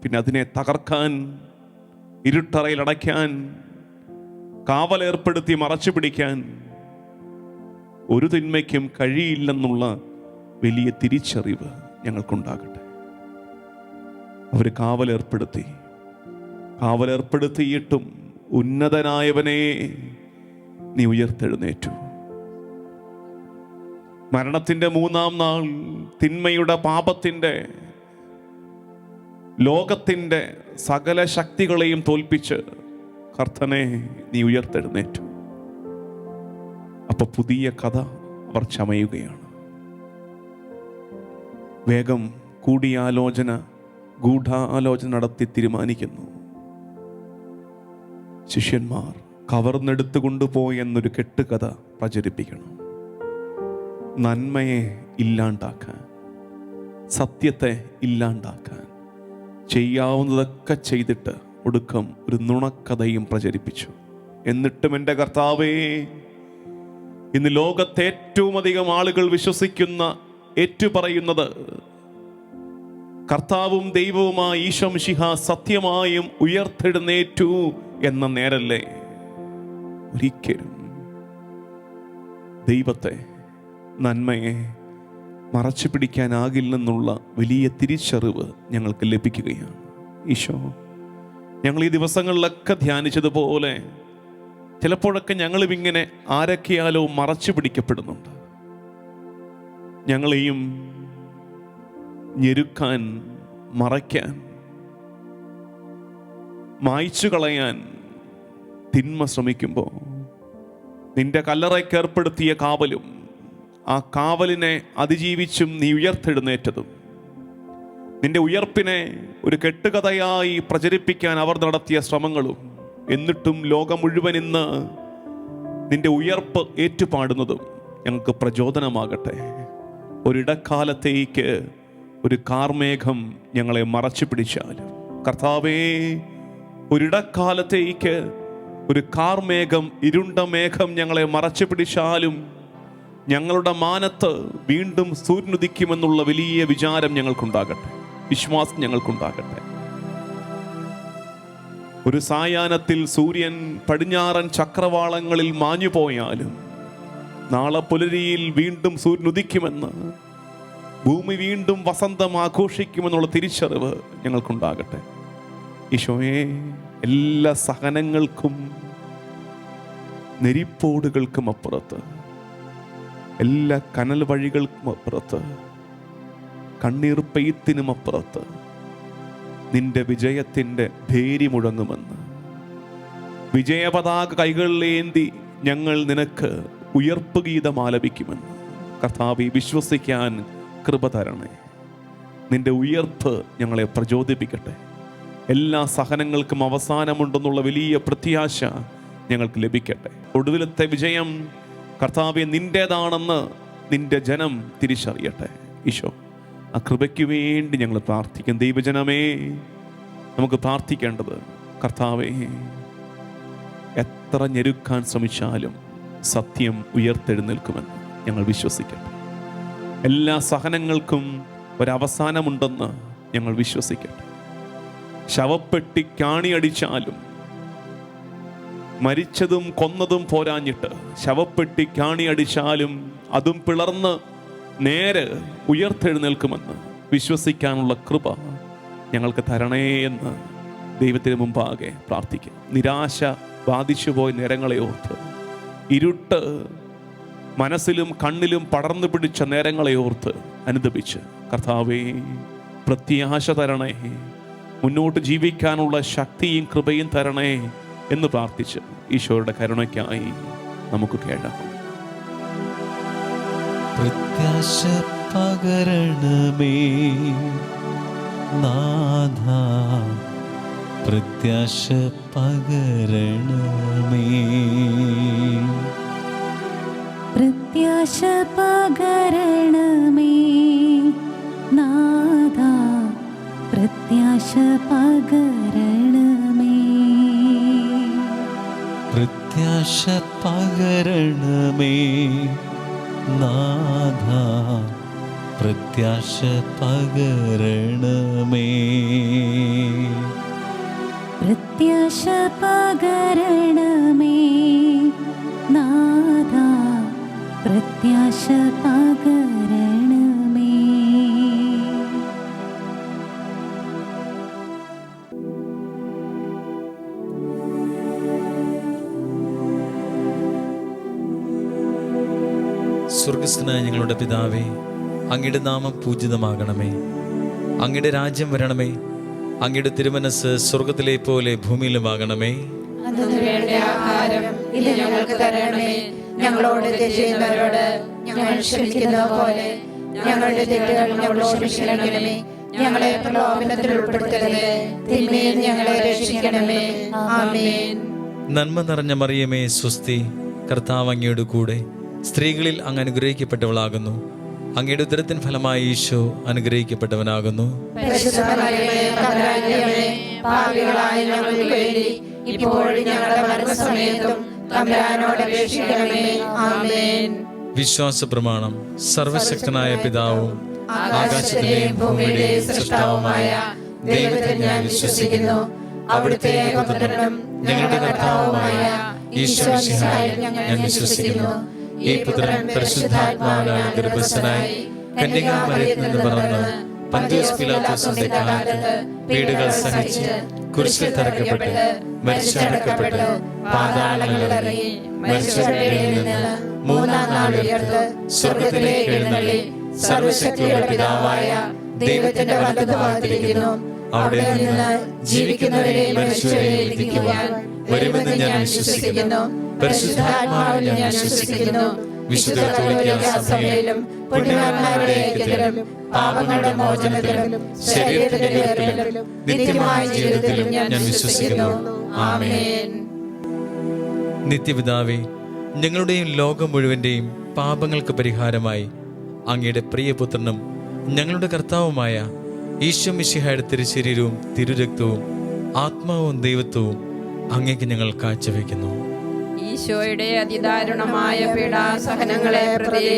പിന്നെ അതിനെ തകർക്കാൻ, ഇരുട്ടറയിൽ അടയ്ക്കാൻ, കാവലേർപ്പെടുത്തി മറച്ചു പിടിക്കാൻ ഒരു തിന്മയ്ക്കും കഴിയില്ലെന്നുള്ള വലിയ തിരിച്ചറിവ് ഞങ്ങൾക്കുണ്ടാകട്ടെ. അവർ കാവലേർപ്പെടുത്തിയിട്ടും ഉന്നതനായവനെ നീ ഉയർത്തെഴുന്നേറ്റു. മരണത്തിൻ്റെ 3-ാം നാൾ തിന്മയുടെ, പാപത്തിൻ്റെ, ലോകത്തിൻ്റെ സകല ശക്തികളെയും തോൽപ്പിച്ച് കർത്തനെ നീ ഉയർത്തെഴുന്നേറ്റു. അപ്പൊ പുതിയ കഥ അവർ ചമയുകയാണ്. വേഗം ഗൂഢാലോചന നടത്തി തീരുമാനിക്കുന്നു. ശിഷ്യന്മാർ കവർന്നെടുത്തു കൊണ്ടുപോയെന്നൊരു കെട്ടുകഥ പ്രചരിപ്പിക്കണം. നന്മയെ ഇല്ലാണ്ടാക്കാൻ, സത്യത്തെ ഇല്ലാണ്ടാക്കാൻ ചെയ്യാവുന്നതൊക്കെ ചെയ്തിട്ട് ഒടുക്കം ഒരു നുണക്കഥയും പ്രചരിപ്പിച്ചു. എന്നിട്ടും എൻ്റെ കർത്താവേ, ഇന്ന് ലോകത്തെ ഏറ്റവും അധികം ആളുകൾ വിശ്വസിക്കുന്ന, ഏറ്റുപറയുന്നത് കർത്താവും ദൈവവുമായ ഈശോ മിശിഹ സത്യമായും ഉയർത്തെഴുന്നേറ്റു എന്ന നേരല്ലേ? ഒരിക്കലും ദൈവത്തെ, നന്മയെ മറച്ചു പിടിക്കാനാകില്ലെന്നുള്ള വലിയ തിരിച്ചറിവ് ഞങ്ങൾക്ക് ലഭിക്കുകയാണ്. ഈശോ, ഞങ്ങൾ ഈ ദിവസങ്ങളിലൊക്കെ ധ്യാനിച്ചതുപോലെ ചിലപ്പോഴൊക്കെ ഞങ്ങളും ഇങ്ങനെ ആരൊക്കെയാലോ മറച്ചു പിടിക്കപ്പെടുന്നുണ്ട്. ഞങ്ങളെയും ഞെരുക്കാൻ, മറയ്ക്കാൻ, മായ്ച്ചു കളയാൻ തിന്മ ശ്രമിക്കുമ്പോൾ നിന്റെ കല്ലറയ്ക്കേർപ്പെടുത്തിയ കാവലും ആ കാവലിനെ അതിജീവിച്ചും നീ ഉയർത്തെഴുന്നേറ്റതും, നിന്റെ ഉയർപ്പിനെ ഒരു കെട്ടുകഥയായി പ്രചരിപ്പിക്കാൻ അവർ നടത്തിയ ശ്രമങ്ങളും, എന്നിട്ടും ലോകം മുഴുവൻ ഇന്ന് നിന്റെ ഉയർപ്പ് ഏറ്റുപാടുന്നതും ഞങ്ങൾക്ക് പ്രചോദനമാകട്ടെ. ഒരിടക്കാലത്തേക്ക് ഒരു കാർമേഘം ഞങ്ങളെ മറച്ചു പിടിച്ചാലും, കർത്താവേ, ഒരിടക്കാലത്തേക്ക് ഒരു കാർമേഘം, ഇരുണ്ട മേഘം ഞങ്ങളെ മറച്ചു പിടിച്ചാലും ഞങ്ങളുടെ മാനത്ത് വീണ്ടും സൂര്യനുദിക്കുമെന്നുള്ള വലിയ വിചാരം ഞങ്ങൾക്കുണ്ടാകട്ടെ, വിശ്വാസം ഞങ്ങൾക്കുണ്ടാകട്ടെ. ഒരു സായാഹ്നത്തിൽ സൂര്യൻ പടിഞ്ഞാറൻ ചക്രവാളങ്ങളിൽ മാഞ്ഞു പോയാലും നാളെ പുലരിയിൽ വീണ്ടും സൂര്യൻ ഉദിക്കുമെന്ന്, ഭൂമി വീണ്ടും വസന്തം ആഘോഷിക്കുമെന്നുള്ള തിരിച്ചറിവ് ഞങ്ങൾക്കുണ്ടാകട്ടെ. ഈശോയെ, എല്ലാ സഹനങ്ങൾക്കും നെരിപ്പോടുകൾക്കും അപ്പുറത്ത്, എല്ലാ കനൽ വഴികൾക്കും അപ്പുറത്ത്, കണ്ണീർ പെയ്ത്തിനും അപ്പുറത്ത് നിന്റെ വിജയത്തിൻ്റെ ഭേരി മുഴങ്ങുമെന്ന്, വിജയപതാക കൈകളിലേന്തി ഞങ്ങൾ നിനക്ക് ഉയർപ്പ് ഗീതം ആലപിക്കുമെന്ന് കർത്താവേ, വിശ്വസിക്കാൻ കൃപ തരണേ. നിന്റെ ഉയർപ്പ് ഞങ്ങളെ പ്രചോദിപ്പിക്കട്ടെ. എല്ലാ സഹനങ്ങൾക്കും അവസാനമുണ്ടെന്നുള്ള വലിയ പ്രത്യാശ ഞങ്ങൾക്ക് ലഭിക്കട്ടെ. ഒടുവിലത്തെ വിജയം കർത്താവേ നിന്റേതാണെന്ന് നിന്റെ ജനം തിരിച്ചറിയട്ടെ. ഈശോ, ആ കൃപയ്ക്ക് വേണ്ടി ഞങ്ങൾ പ്രാർത്ഥിക്കും. ദൈവജനമേ, നമുക്ക് പ്രാർത്ഥിക്കേണ്ടത്, കർത്താവേ, എത്ര ഞെരുക്കാൻ ശ്രമിച്ചാലും സത്യം ഉയർത്തെഴുന്നേൽക്കുമെന്ന് ഞങ്ങൾ വിശ്വസിക്കട്ടെ. എല്ലാ സഹനങ്ങൾക്കും ഒരവസാനമുണ്ടെന്ന് ഞങ്ങൾ വിശ്വസിക്കട്ടെ. ശവപ്പെട്ടി കാണിയടിച്ചാലും മരിച്ചതും കൊന്നതും പോരാഞ്ഞിട്ട് ശവപ്പെട്ടി കാണിയടിച്ചാലും അതും പിളർന്ന് നേരെ ഉയർത്തെഴുന്നേൽക്കുമെന്ന് വിശ്വസിക്കാനുള്ള കൃപ ഞങ്ങൾക്ക് തരണേ എന്ന് ദൈവത്തിന് മുമ്പാകെ പ്രാർത്ഥിക്കാം. നിരാശ ബാധിച്ചുപോയ നേരങ്ങളെ ഓർത്ത്, ഇരുട്ട് മനസ്സിലും കണ്ണിലും പടർന്നു പിടിച്ച നേരങ്ങളെ ഓർത്ത് അനുദപിച്ച്, കർത്താവേ പ്രത്യാശ തരണേ, മുന്നോട്ട് ജീവിക്കാനുള്ള ശക്തിയും കൃപയും തരണേ എന്ന് പ്രാർത്ഥിച്ച് ഈശോയുടെ കരുണയ്ക്കായി നമുക്ക് കേഴാം. പ്രത്യാശ പകരണമേ നാഥ, പ്രത്യാശ പകരണമേ, പ്രത്യാശ പകരണമേ നാഥ, പ്രത്യാശ പകരണമേ, പ്രത്യാശ പകരണമേ നാഥ, പ്രത്യാശ പകരണമേ, പ്രത്യാശ പകരണമേ നാഥ, പ്രത്യാശ പകരണമേ. സ്വർഗസ്ഥനായ ഞങ്ങളുടെ പിതാവേ, അങ്ങയുടെ നാമം പൂജിതമാകണമേ, അങ്ങയുടെ രാജ്യം വരണമേ, അങ്ങയുടെ തിരുമനസ് സ്വർഗത്തിലെ പോലെ ഭൂമിയിലുമാകണമേ. വേണ്ട ആഹാരം ഇന്ന് ഞങ്ങൾക്ക് തരണമേ. ഞങ്ങളോട് തെറ്റ് ചെയ്യുന്നവരോട് ഞങ്ങൾ ക്ഷമിക്കുന്ന പോലെ ഞങ്ങളുടെ തെറ്റുകൾ ഞങ്ങളോട് ക്ഷമിക്കണമേ. ഞങ്ങളെ പ്രലോഭനത്തിൽ ഉൾപ്പെടുത്തരുത്, തിന്മയിൽ ഞങ്ങളെ രക്ഷിക്കണമേ. ആമേൻ. നന്മ നിറഞ്ഞ മറിയമേ സ്വസ്തി, കർത്താവ് അങ്ങയുടെ കൂടെ, സ്ത്രീകളിൽ അങ്ങ് അനുഗ്രഹിക്കപ്പെട്ടവളാകുന്നു. അങ്ങയുടെ ഉദരത്തിൻ ഫലമായി ഈശോ അനുഗ്രഹിക്കപ്പെട്ടവനാകുന്നു. പരിശുദ്ധ മറിയമേ, തമ്പുരാന്റെ അമ്മേ, പാപികളായ ഞങ്ങൾക്ക് വേണ്ടി ഇപ്പോഴും ഞങ്ങളുടെ മരണസമയത്തും തമ്പുരാനോട് അപേക്ഷിക്കണമേ. ആമേൻ. വിശ്വാസ പ്രമാണം. സർവശക്തനായ പിതാവും ആകാശത്തിലെയും ഭൂമിയുടെയും സൃഷ്ടാവുമായ ദൈവത്തെ ഞാൻ വിശ്വസിക്കുന്നു. അവിടുത്തെ ഏകപുത്രനും ഞങ്ങളുടെ കർത്താവുമായ ഈശോ മിശിഹായിൽ ഞാൻ വിശ്വസിക്കുന്നു. ഈ പുത്രൻ പരിശുദ്ധാത്മാവിനാൽ ഗർഭസ്ഥനായി കന്യകാമറിയത്തിൽ നിന്ന് പിറന്ന് പന്തിയോസ് പീലാത്തോസിന്റെ കാലത്ത് പീഡകൾ സഹിച്ച് കുരിശിൽ തറയ്ക്കപ്പെട്ട് മരിച്ചടക്കപ്പെട്ട് പാതാളങ്ങളിൽ ഇറങ്ങി മരിച്ചവരുടെ ഇടയിൽ നിന്ന് മൂന്നാം നാൾ ഉയർത്ത് സ്വർഗ്ഗത്തിലേക്ക് എഴുന്നള്ളി സർവശക്തിയുടെ പിതാവായ ദൈവത്തിന്റെ വലതുഭാഗത്തിരിക്കുന്നു. അവിടെ നിന്ന് ജീവിക്കുന്നവരെയും മരിച്ചവരെയും വിധിക്കുവാൻ വരുമെന്ന് ഞാൻ വിശ്വസിക്കുന്നു. പരിശുദ്ധാത്മാവിൽ ഞാൻ വിശ്വസിക്കുന്നു. വിശുദ്ധ കത്തോലിക്കാ സഭയിലും പുണ്യവാന്മാരുടെ ഐക്യത്തിലും പാപങ്ങളുടെ മോചനത്തിലും ശരീരത്തിന്റെ ഉയർപ്പിലും നിത്യമായ ജീവിതത്തിലും ഞാൻ വിശ്വസിക്കുന്നു. ആമേൻ. നിത്യപിതാവേ, ഞങ്ങളുടെയും ലോകം മുഴുവന്റെയും പാപങ്ങൾക്ക് പരിഹാരമായി അങ്ങയുടെ പ്രിയപുത്രനും ഞങ്ങളുടെ കർത്താവുമായ ഈശോ മിശിഹായുടെ തിരുശരീരവും തിരുരക്തവും ആത്മാവും ദൈവത്വവും അങ്ങേക്ക് ഞങ്ങൾ കാഴ്ചവെക്കുന്നു. ഈശോയുടെ അതിദാരുണമായ പീഡാസഹനങ്ങളെ പ്രതി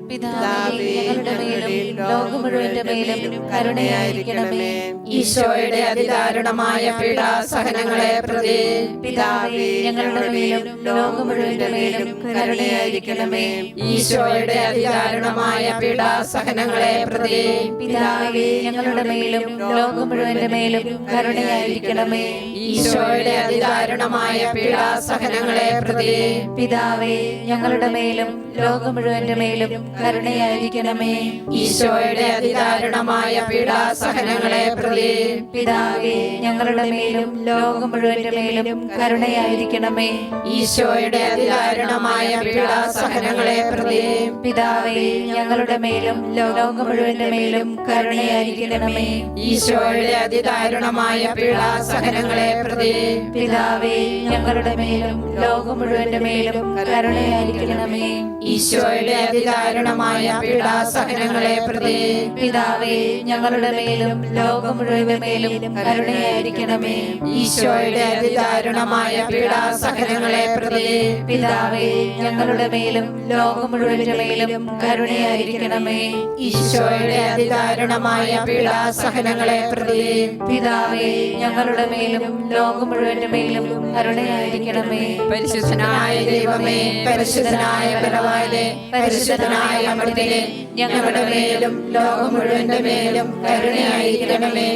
പിതാവേ, ഞങ്ങളുടെ മേലും ലോകം മുഴുവന്റെ മേലും കരുണയായിരിക്കണമേ. ഈശോയുടെ അതിദാരുണമായ പീഡാസഹനങ്ങളെ പ്രതി പിതാവേ, ഞങ്ങളുടെ മേലും ലോകം മുഴുവന്റെ മേലും കരുണയായിരിക്കണമേ. ഈശോയുടെ അതിദാരുണമായ പീഡാസഹനങ്ങളെ പ്രതി പിതാവേ, ഞങ്ങളുടെ മേലും ലോകം മുഴുവന്റെ മേലും കരുണയായിരിക്കണമേ. ഈശോയുടെ അതിദാരുണമായ പീഡാസഹനങ്ങളെ പ്രതി പിതാവേ, ഞങ്ങളുടെ മേലും ലോകം മുഴുവന്റെ മേലും കരുണയായിരിക്കണമേ. ഈശോയുടെ അതിദാരുണമായ പീഡാസഹനങ്ങളെ പ്രതി പിതാവേ, ഞങ്ങളുടെ മേലും ലോകം മുഴുവന്റെ മേലും കരുണയായിരിക്കണമേ. ഈശോയുടെ അതിദാരുണമായ പീഡാസഹനങ്ങളെ പ്രതി പിതാവേ, ഞങ്ങളുടെ മേലും ലോകം മുഴുവന്റെ മേലും കരുണയായിരിക്കണമേ. ഈശോയുടെ അതിദാരുണമായ പീഡാസഹനങ്ങളെ പ്രതി പിതാവേ, ഞങ്ങളുടെ മേലും ലോകം മുഴുവന്റെ മേലും കരുണയായിരിക്കണമേ. ഈശോയുടെ അതിദാരുണമായ പീഡാസഹനങ്ങളെ പ്രതി പിതാവേ, ഞങ്ങളുടെ മേലും ലോകം മുഴുവന്റെ മേലും കരുണയായിരിക്കണമേ. ഈശോയുടെ അതിദാരുണമായ പീഡാസഹനങ്ങളെ പ്രതി പിതാവേ, ഞങ്ങളുടെ മേലും ലോകം മുഴുവന്റെ മേലും കരുണയായിരിക്കണമേ. ഈശോയുടെ അതിദാരുണമായ പീഡാസഹനങ്ങളെ പ്രതി പിതാവേ, ഞങ്ങളുടെ മേലും ലോകം മുഴുവന്റെ മേലും കരുണയായിരിക്കണമേ. പരിശുദ്ധനായ ദൈവമേ, പരിശുദ്ധനായ ബലവാനെ, പരിശുദ്ധനായ അമൃതനെ, ഞങ്ങളുടെ മേലും ലോകം മുഴുവന്റെ മേലും കരുണയായിരിക്കണമേ.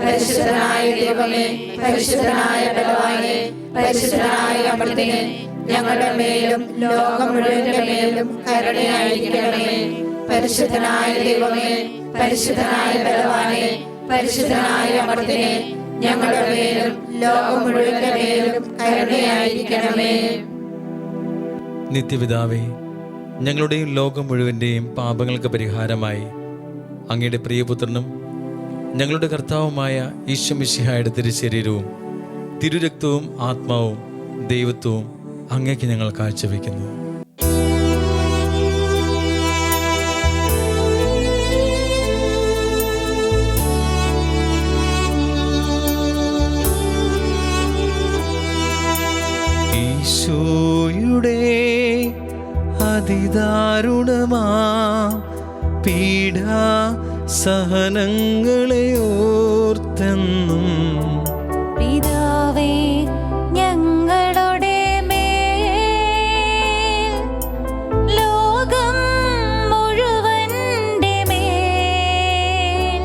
പരിശുദ്ധനായ ദൈവമേ, പരിശുദ്ധനായ ബലവാനെ, പരിശുദ്ധനായ അമൃതനെ, ഞങ്ങളുടെ മേലും ലോകം മുഴുവന്റെ മേലും കരുണയായിരിക്കണമേ. പരിശുദ്ധനായ ദൈവമേ, പരിശുദ്ധനായ ബലവാനെ, പരിശുദ്ധനായ അമൃതനെ, ഞങ്ങളുടെ മേലും ലോകം മുഴുവന്റെ മേലും കരുണയായിരിക്കണമേ. നിത്യപിതാവേ, ഞങ്ങളുടെയും ലോകം മുഴുവൻ്റെയും പാപങ്ങൾക്ക് പരിഹാരമായി അങ്ങയുടെ പ്രിയപുത്രനും ഞങ്ങളുടെ കർത്താവുമായ ഈശോ മിശിഹായുടെ തിരുശരീരവും തിരുരക്തവും ആത്മാവും ദൈവത്വവും അങ്ങേക്ക് ഞങ്ങൾ കാഴ്ചവെക്കുന്നു. ഈശോയുടെ അതിദാരുണമാ പീഡാ സഹനങ്ങളെ ഓർത്തെന്നും പിതാവേ, ഞങ്ങളുടെ മേൽ ലോകം മുഴുവന്റെ മേൽ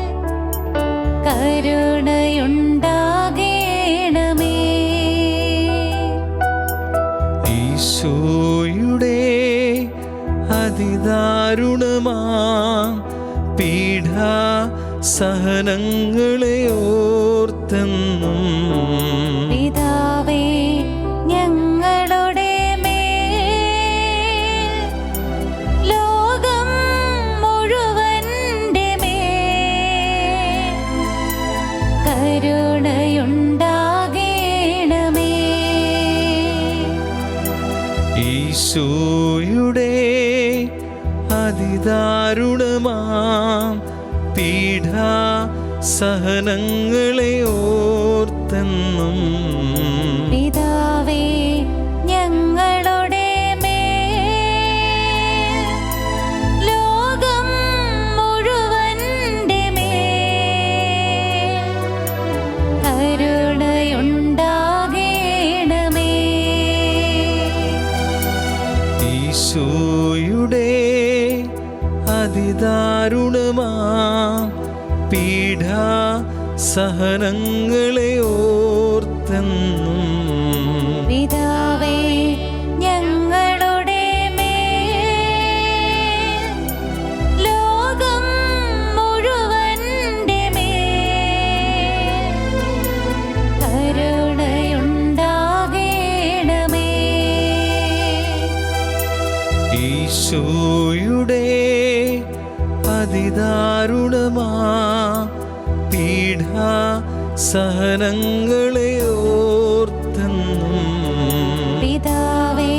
കരുണയുണ്ടാകേണമേ. ഈശോയുടെ അതിദാരുണമാ പീഡാ സഹനങ്ങളെ ഓർത്തെന്നും പിതാവേ, ഞങ്ങളുടെ മേൽ ലോകം മുഴുവന്റെ മേൽ കരുണയുണ്ടാകേണമേ. ഈശോയുടെ അതിദാരുണമാ പീഡാ സഹനങ്ങളെ ഓർത്തെന്നും പിതാവേ, ഞങ്ങളുടെ മേൽ ലോകം മുഴുവന്റെ മേൽ കരുണയുണ്ടാകേണമേ. ഈശോയുടെ അതിദാരുണമാ പീഡാ സഹനങ്ങളെ ഓർത്തെന്നും പിതാവേ, ഞങ്ങളുടെ മേൽ ലോകം മുഴുവന്റെ മേൽ കരുണയുണ്ടാകേണമേ. ഈശോയുടെ അതിദാരുണമാ പീഡാ സഹനങ്ങളെ ഓർത്തെന്നും പിതാവേ,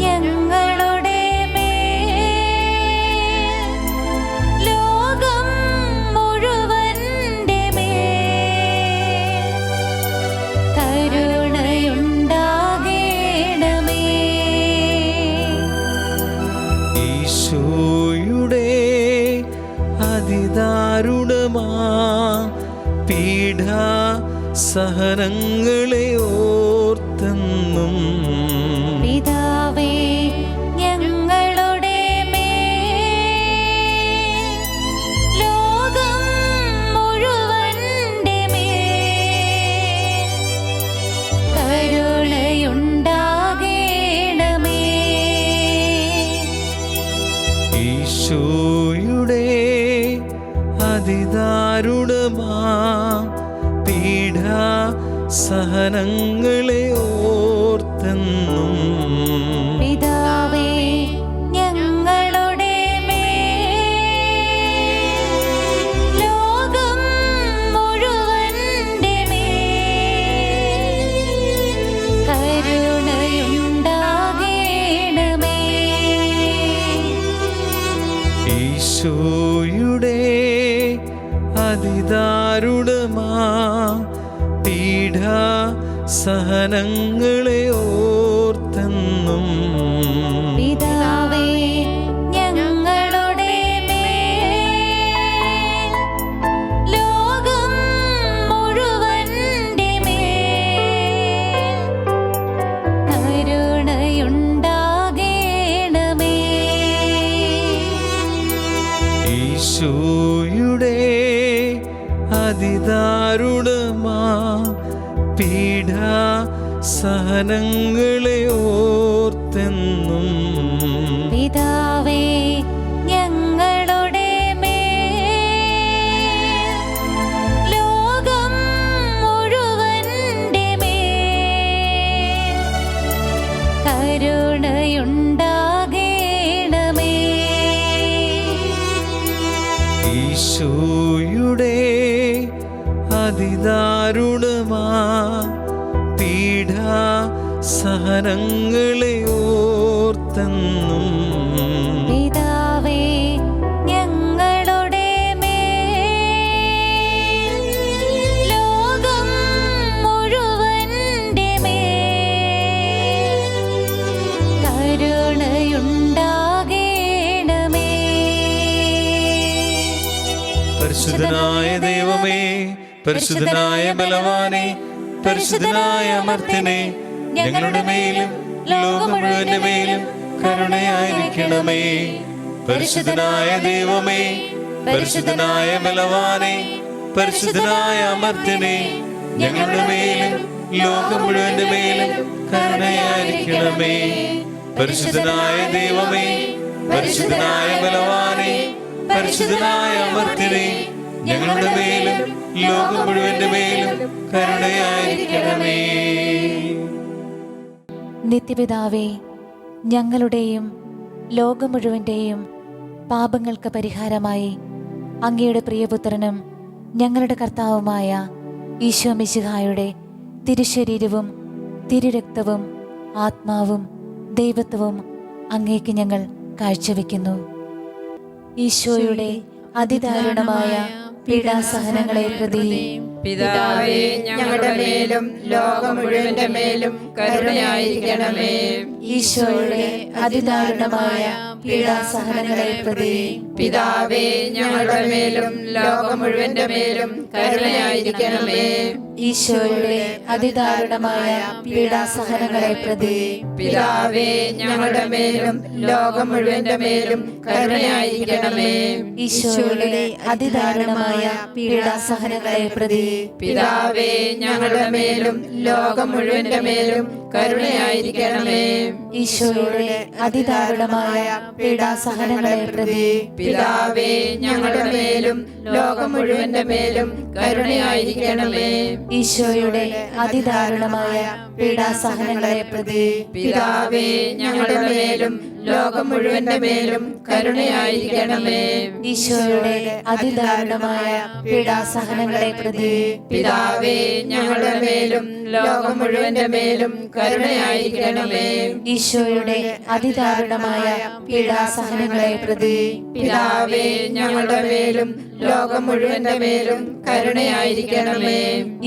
ഞങ്ങളുടെ മേൽ ലോകം മുഴുവന്റെ മേൽ കരുണയുണ്ടാകേണമേ. ഈശോയുടെ അതിദാരുണമാ പീഡാ സഹനങ്ങളെ ഓർത്തെന്നും പിതാവേ ഞങ്ങളുടെ ലോകം മുഴുവന്റെ കരുണയുണ്ടാകേണമേ. ഈശോയുടെ അതിദാരുണമാ പീഡാ സഹനങ്ങളെ ഓർത്തെന്നും പിതാവേ ഞങ്ങളുടെ ലോകം മുഴുവന്റെ കരുണയുണ്ടാകേണമേ. ഈശോയുടെ അതിദാരുണമാ പീഡാ സഹനങ്ങളെ ഓർത്തെന്നും പിതാവേ ഞങ്ങളുടെ ലോകം മുഴുവന്റെ കരുണയുണ്ടാകേണമേ. ഈശോയുടെ അതിദാരുണമാ പീഡാ സഹനങ്ങളെ ഓർത്തെന്നും പിതാവേ ഞങ്ങളുടെ ലോകം മുഴുവന്റെ കരുണയുണ്ടാകേണമേ. ഈശോയുടെ അതിദാരുണമാ പീഡാ സഹനങ്ങളെ ഓർത്തെന്നും പിതാവേ ഞങ്ങളുടെ ലോകം മുഴുവന്റെ കരുണയുണ്ടാകേണമേ. പരിശുദ്ധനായ ദൈവമേ, പരിശുദ്ധനായ ബലവാനെ, പരിശുദ്ധനായ അമർത്യനെ, ഞങ്ങളുടെ മേലും ലോകം മുഴുവന്റെ മേലും കരുണയായിരിക്കണമേ. പരിശുദ്ധനായ ദൈവമേ, പരിശുദ്ധനായ ബലവാനെ, പരിശുദ്ധനായ അമർത്യനെ, ഞങ്ങളുടെ മേലും ലോകം മുഴുവന്റെ മേലും കരുണയായിരിക്കണമേ. പരിശുദ്ധനായ ദൈവമേ, പരിശുദ്ധനായ ബലവാനെ, പരിശുദ്ധനായ അമർത്യനെ, ഞങ്ങളുടെ മേലും ലോകം മുഴുവന്റെ മേലും കരുണയായിരിക്കണമേ. നിത്യപിതാവേ ഞങ്ങളുടെയും ലോകം മുഴുവൻ്റെയും പാപങ്ങൾക്ക് പരിഹാരമായി അങ്ങയുടെ പ്രിയപുത്രനും ഞങ്ങളുടെ കർത്താവുമായ ഈശോ മിശിഹായുടെ തിരുശരീരവും തിരുരക്തവും ആത്മാവും ദൈവത്വവും അങ്ങേക്ക് ഞങ്ങൾ കാഴ്ചവെക്കുന്നു. ഈശോയുടെ അതിദാരുണമായ പീഡാസഹനങ്ങളെ പ്രതി പിതാവേ ഞങ്ങളുടെ മേലും ലോകം മുഴുവന്റെ മേലും കരുണയായിരിക്കണമേ. ഈശോയുടെ അതിദാരുണമായ പീഡാസഹനങ്ങളെ പ്രതി പിതാവേ ഞങ്ങളുടെ മേലും ലോകം മുഴുവന്റെ മേലും കരുണയായിരിക്കണമേ. ഈശോയുടെ അതിദാരുണമായ പീഡാസഹനങ്ങളെ പ്രതി പിതാവേ ഞങ്ങളുടെ മേലും ലോകം മുഴുവന്റെ മേലും കരുണയായിരിക്കണമേ. ഈശോയുടെ അതിദാരുണമായ പീഡാസഹനങ്ങളെ പ്രതി പിതാവേ ഞങ്ങളുടെ മേലും ലോകം മുഴുവന്റെ മേലും കരുണയായിരിക്കണമേ. ഈശോയുടെ അതിദാരുണമായ പീഡാസഹനങ്ങളെ പ്രതി പിതാവേ ഞങ്ങളുടെ മേലും ലോകം മുഴുവന്റെ മേലും കരുണയായിരിക്കണമേ. ഈശോയുടെ അതിദാരുണമായ പീഡാസഹനങ്ങളെ പ്രതി പിതാവേ ഞങ്ങളുടെ മേലും ലോകം മുഴുവന്റെ മേലും കരുണയായിരിക്കണമേ. ഈശോയുടെ അതിദാരുണമായ പീഡാസഹനങ്ങളെ പ്രതി പിതാവേ ഞങ്ങളുടെ മേലും ലോകം മുഴുവന്റെ മേലും കരുണയായിരിക്കണമേ. ഈശോയുടെ അതിദാരുണമായ പീഡാസഹനങ്ങളെ പ്രതി പിതാവേ, ഞങ്ങളുടെ മേലും ലോകം മുഴുവന്റെ മേലും കരുണയായിരിക്കണമേ.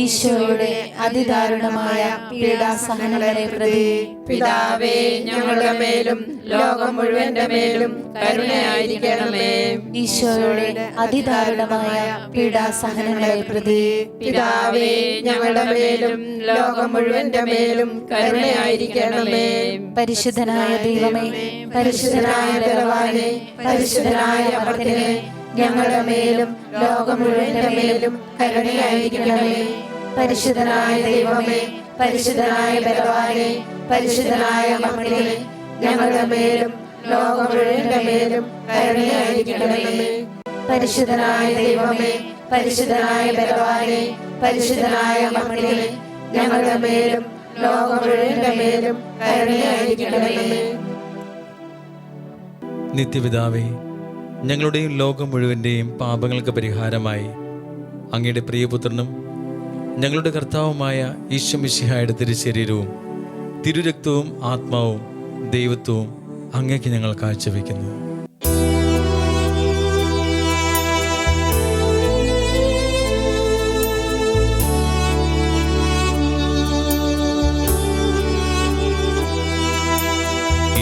ഈശോയുടെ അതിദാരുണമായ പീഡാസഹനങ്ങളെ പ്രതി പിതാവേ, ഞങ്ങളുടെ മേലും ലോകം മുഴുവന്റെ മേലും കരുണയായിരിക്കണമേ. ഈശോയുടെ അതിദാരുണമായ പീഡാസഹനങ്ങളെ പ്രതി പിതാവേ, ഞങ്ങളുടെ മേലും ലോകം മുഴുവന്റെ മേലും കരുണയായിരിക്കണമേ. പരിശുദ്ധനായ ദൈവമേ, പരിശുദ്ധനായ ബലവാനെ, പരിശുദ്ധനായ അമർത്തിനെ, ഞങ്ങളുടെ മേലും ലോകം മുഴുവന്റെ മേലും കരുണയായിരിക്കണമേ. പരിശുദ്ധനായ ദൈവമേ, പരിശുദ്ധനായ ബലവാനെ, പരിശുദ്ധനായ അമർത്തിനെ, ഞങ്ങളുടെ മേലും ലോകം മുഴുവന്റെ മേലും കരുണയായിരിക്കണമേ. പരിശുദ്ധനായ ദൈവമേ, പരിശുദ്ധനായ ബലവാനെ, പരിശുദ്ധനായ അമർത്തിനെ, ഞങ്ങളുടെ മേലും ലോകം മുഴുവന്റെ മേലും കരുണയായിരിക്കണമേ. നിത്യപിതാവേ, ഞങ്ങളുടെയും ലോകം മുഴുവൻ്റെയും പാപങ്ങൾക്ക് പരിഹാരമായി അങ്ങയുടെ പ്രിയപുത്രനും ഞങ്ങളുടെ കർത്താവുമായ ഈശോ മിശിഹായുടെ തിരുശരീരവും തിരുരക്തവും ആത്മാവും ദൈവത്വവും അങ്ങേക്ക് ഞങ്ങൾ കാഴ്ചവെക്കുന്നു.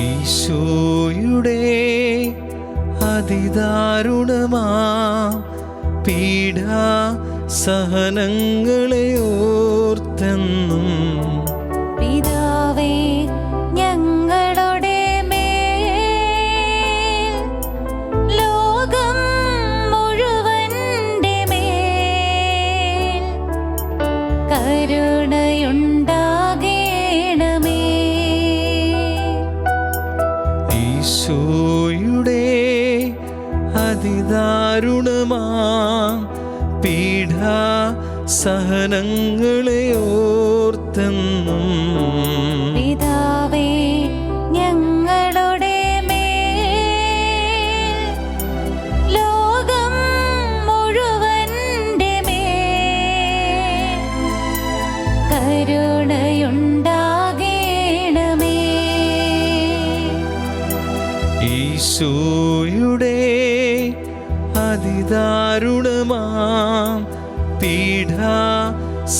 ഈശോയുടെ അതിദാരുണമാ പീഡാ സഹനങ്ങളെ ഓർത്തെന്നും പിതാവേ, ഞങ്ങളുടെ മേൽ ലോകം മുഴുവന്റെ മേൽ കരുണയുണ്ടാകേണമേ. ഈശോയുടെ അതിദാരുണമാ പീഡാ സഹനങ്ങളെ ഓർത്തെന്നും പിതാവേ, ഞങ്ങളുടെ മേൽ ലോകം മുഴുവന്റെ മേൽ കരുണയുണ്ടാകേണമേ. ഈശോയുടെ അതിദാരുണമാ പീഡാ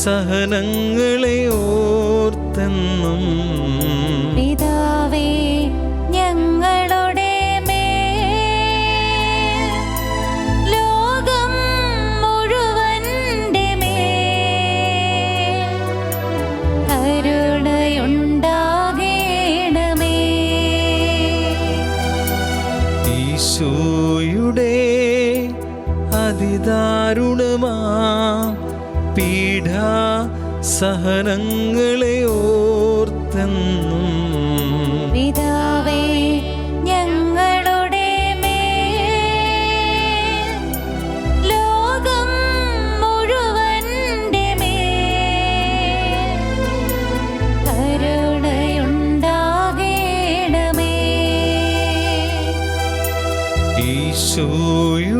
സഹനങ്ങളെ ഓർത്തെന്നും പിതാവേ, ഞങ്ങളുടെ മേൽ ലോകം മുഴുവന്റെ മേൽ കരുണയുണ്ടാകേണമേ. ഈശോയുടെ അതിദാരുണമാ പീഡാ സഹനങ്ങളെ ഓർത്തെന്നും പിതാവേ, ഞങ്ങളുടെ മേൽ ലോകം മുഴുവന്റെ മേൽ കരുണയുണ്ടാകേണമേ. ഈശോയുടെ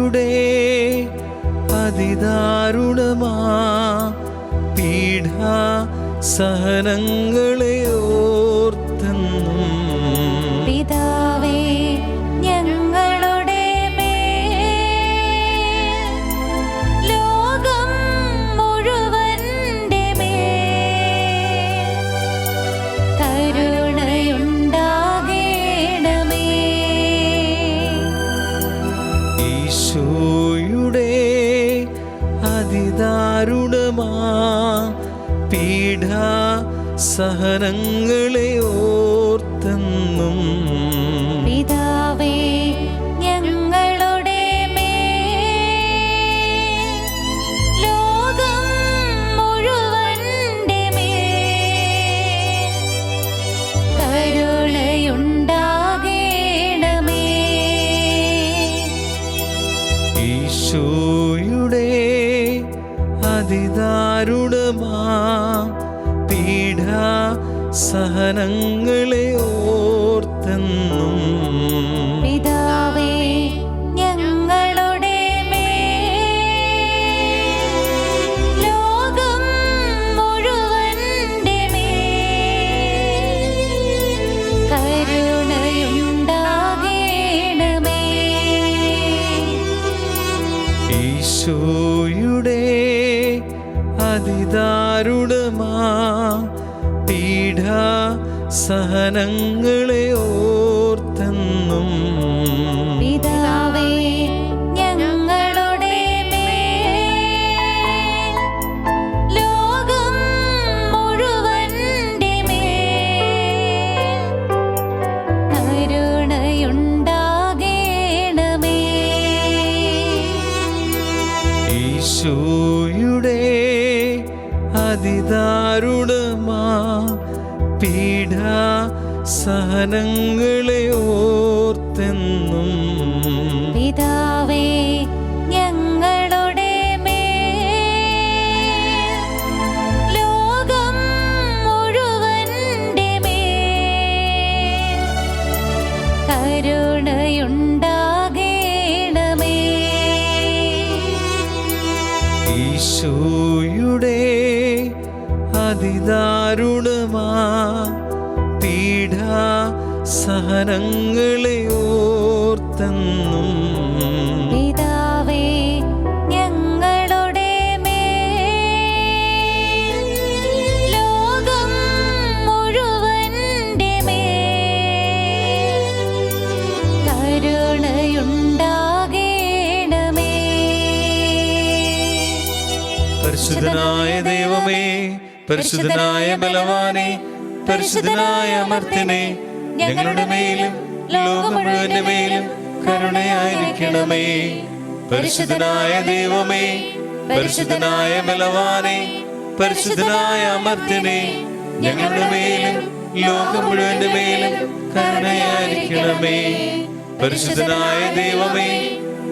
അതിദാരുണമാ പീഡാ സഹനങ്ങളെ ഓർത്തെന്നും പിതാവേ, ഞങ്ങളുടെ മേൽ ലോകം മുഴുവന്റെ മേൽ കരുണയുണ്ടാകേണമേ. ഈശോയുടെ അതിദാരുണമാ പീഡാ സഹനങ്ങളെ ഓർത്തെന്നും പിതാവേ, ഞങ്ങളുടെ മേൽ ലോകം മുഴുവന്റെ മേൽ കരുണയുണ്ടാകേണമേ. ഈശോയുടെ അതിദാരുണമാ പീഡാ സഹനങ്ങളെ ഓർത്തെന്നും പിതാവേ, ഞങ്ങളുടെ മേൽ ലോകം മുഴുവന്റെ അതിദാരുണമാ പീഡ സഹനങ്ങളെ ഓർത്തെന്നും പിതാവേ ഞങ്ങളുടെ മേൽ ലോകം മുഴുവന്റെ മേൽ കരുണയുണ്ടാകേണമേ. ഈശോയുടെ അതിദാരുണമാ പീഡ സഹനങ്ങളെ ഓർത്തെന്നും പിതാവേ ഞങ്ങളുടെ മേൽ ലോകം മുഴുവന്റെ മേൽ കരുണയുണ്ടാകേണമേ. ഈശോയുടെ അതിദാരുണമാ പീഡ സഹനങ്ങളെ ഓർത്തെന്നും പിതാവേ ഞങ്ങളുടെ മേൽ ലോകം മുഴുവന്റെ മേൽ കരുണയുണ്ടാകേണമേ. പരിശുദ്ധനായ ദൈവമേ, പരിശുദ്ധനായ ബലവാനെ, പരിശുദ്ധനായ അമർത്യനെ, ഞങ്ങളുടെ മേലും ലോകം മുഴുവന്റെ മേലും കരുണയായിരിക്കണമേ. പരിശുദ്ധനായ ദൈവമേ, പരിശുദ്ധനായ ബലവാനെ, പരിശുദ്ധനായ അമർത്യനെ, ഞങ്ങളുടെ മേലും ലോകം മുഴുവന്റെ മേലും കരുണയായിരിക്കണമേ. പരിശുദ്ധനായ ദൈവമേ,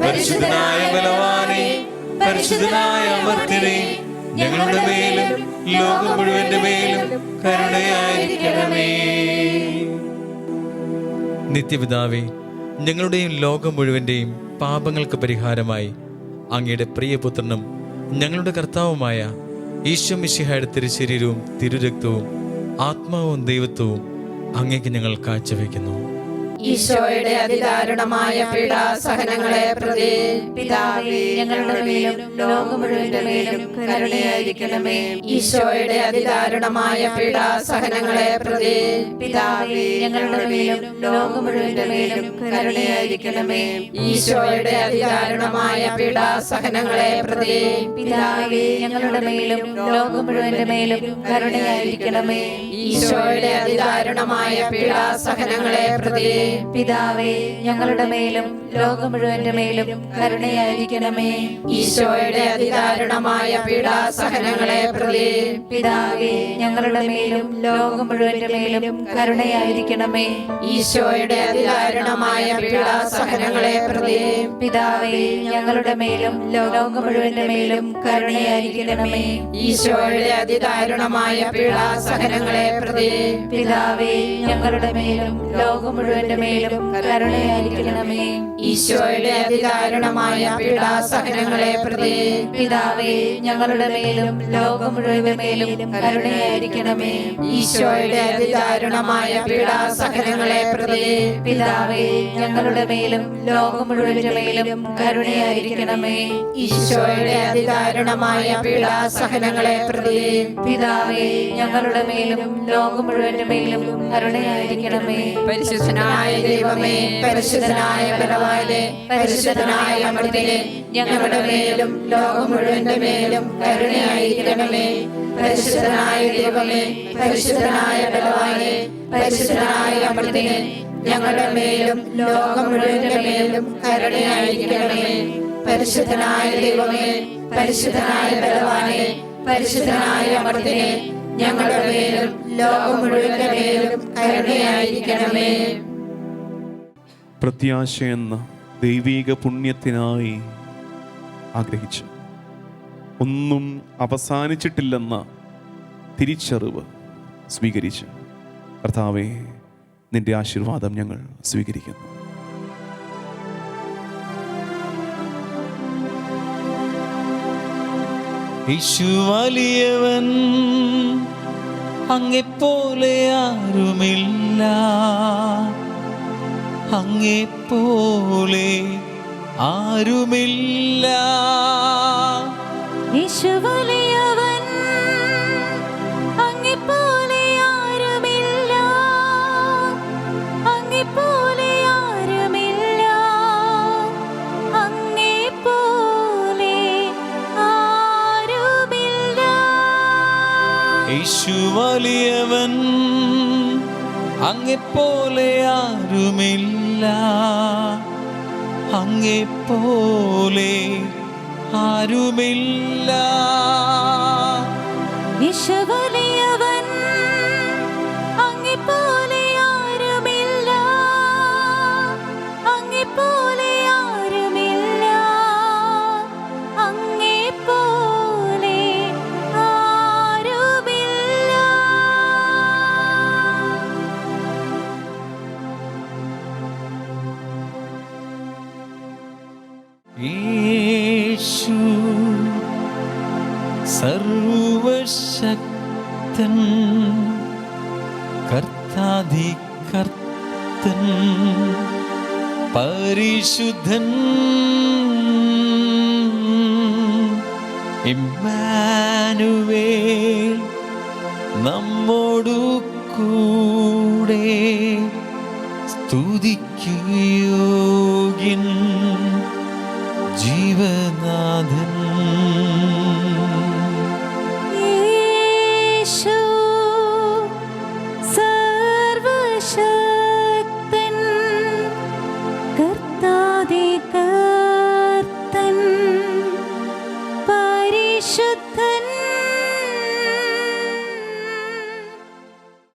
പരിശുദ്ധനായ ബലവാനെ, പരിശുദ്ധനായ അമർത്യനെ, ഞങ്ങളുടെ മേലും ലോകം മുഴുവന്റെ മേലും കരുണയായിരിക്കണമേ. നിത്യപിതാവേ, ഞങ്ങളുടെയും ലോകം മുഴുവന്റെയും പാപങ്ങൾക്ക് പരിഹാരമായി അങ്ങയുടെ പ്രിയപുത്രനും ഞങ്ങളുടെ കർത്താവുമായ ഈശോ മിശിഹായുടെ തിരുശരീരവും തിരുരക്തവും ആത്മാവും ദൈവത്വവും അങ്ങേക്ക് ഞങ്ങൾ കാഴ്ചവെക്കുന്നു. ഈശോയുടെ അതിദാരുണമായ പീഡാസഹനങ്ങളെ പ്രതി പിതാവേ ഞങ്ങളുടെ മേലും ലോകം മുഴുവന്റെ മേലും കരുണയായിരിക്കണമേ. ഈശോയുടെ അതിദാരുണമായ പീഡാസഹനങ്ങളെ പ്രതി പിതാവേ ഞങ്ങളുടെ മേലും ലോകം മുഴുവന്റെ മേലും കരുണയായിരിക്കണമേ. ഈശോയുടെ അതിദാരുണമായ പീഡാസഹനങ്ങളെ പ്രതി പിതാവേ ഞങ്ങളുടെ മേലും ലോകം മുഴുവന്റെ മേലും കരുണയായിരിക്കണമേ. ഈശോയുടെ അതിദാരുണമായ പീഡാസഹനങ്ങളെ പ്രതി പിതാവേ ഞങ്ങളുടെ മേലും ലോകം മുഴുവന്റെ മേലും കരുണയായിരിക്കണമേ. ഈശോയുടെ അതിദാരുണമായ പീഡാസഹനങ്ങളെ പ്രതി പിതാവേ ഞങ്ങളുടെ മേലും ലോകം മുഴുവന്റെ മേലും കരുണയായിരിക്കണമേ. ഈശോയുടെ അതിദാരുണമായ പീഡാസഹനങ്ങളെ പ്രതി പിതാവേ ഞങ്ങളുടെ മേലും ലോകം മുഴുവന്റെ മേലും കരുണയായിരിക്കണമേ. ഈശോയുടെ അതിദാരുണമായ പീഡാസഹനങ്ങളെ പ്രതി പിതാവേ ഞങ്ങളുടെ മേലും ലോകം മുഴുവന്റെ മേലും കരുണയായിരിക്കണമേ. ഈശോയുടെ അതിദാരുണമായ പീഡാസഹനങ്ങളെ പ്രതി പിതാവേ ഞങ്ങളുടെ മേലും ലോകം മുഴുവന്റെ മേലും കരുണയായിരിക്കണമേ. ഈശോയുടെ അതിദാരുണമായ പീഡാസഹനങ്ങളെ പ്രതി പിതാവേ ഞങ്ങളുടെ മേലും ലോകം മുഴുവന്റെ മേലും കരുണയായിരിക്കണമേ. ഈശോയുടെ അതിദാരുണമായ പീഡാസഹനങ്ങളെ പ്രതി പിതാവേ ഞങ്ങളുടെ മേലും ലോകം മുഴുവന്റെ മേലും കരുണയായിരിക്കണമേ. പരിശുദ്ധനായ ദൈവമേ, പരിശുദ്ധനായ ബലവാനെ, പരിശുദ്ധനായ അമർത്യനെ, ഞങ്ങളുടെ മേലും ലോകം മുഴുവന്റെ മേലും കരുണയായിരിക്കണമേ. പരിശുദ്ധനായ ദൈവമേ, പരിശുദ്ധനായ ബലവാനെ, പരിശുദ്ധനായ അമർത്യനെ, ഞങ്ങളുടെ മേലും ലോകം മുഴുവന്റെ മേലും കരുണയായിരിക്കണമേ. പരിശുദ്ധനായ ദൈവമേ, പരിശുദ്ധനായ ബലവാനെ, പരിശുദ്ധനായ അമർത്യനെ, ഞങ്ങളുടെ മേലും ലോകം മുഴുവന്റെ മേലും കരുണയായിരിക്കണമേ. പ്രത്യാശയെന്ന ദൈവീക പുണ്യത്തിനായി ആഗ്രഹിച്ച് ഒന്നും അവസാനിച്ചിട്ടില്ലെന്ന തിരിച്ചറിവ് സ്വീകരിച്ച് കർത്താവേ, നിന്റെ ആശീർവാദം ഞങ്ങൾ സ്വീകരിക്കുന്നു. യേശു വലിയവൻ, അങ്ങെപ്പോലെ ആരുമില്ല, അങ്ങെപ്പോലെ ആരുമില്ല. യേശു വലിയവൻ, അങ്ങെപ്പോലെ ആരുമില്ല, അങ്ങെപ്പോലെ ആരുമില്ല. യേശുവലിയവൻ, അങ്ങെപ്പോലെ ആരുമില്ല, അങ്ങെപ്പോലെ ആരുമില്ല, അങ്ങെപ്പോലെ ആരുമില്ല. യേശു സർവശക്തൻ, കർത്താധികർത്തൻ, പരിശുദ്ധൻ, ഇമ്മാനുവേൽ നമ്മോടു കൂടെ, സ്തുതിക്കു യോഗ്യൻ ജീവനാഥൻ.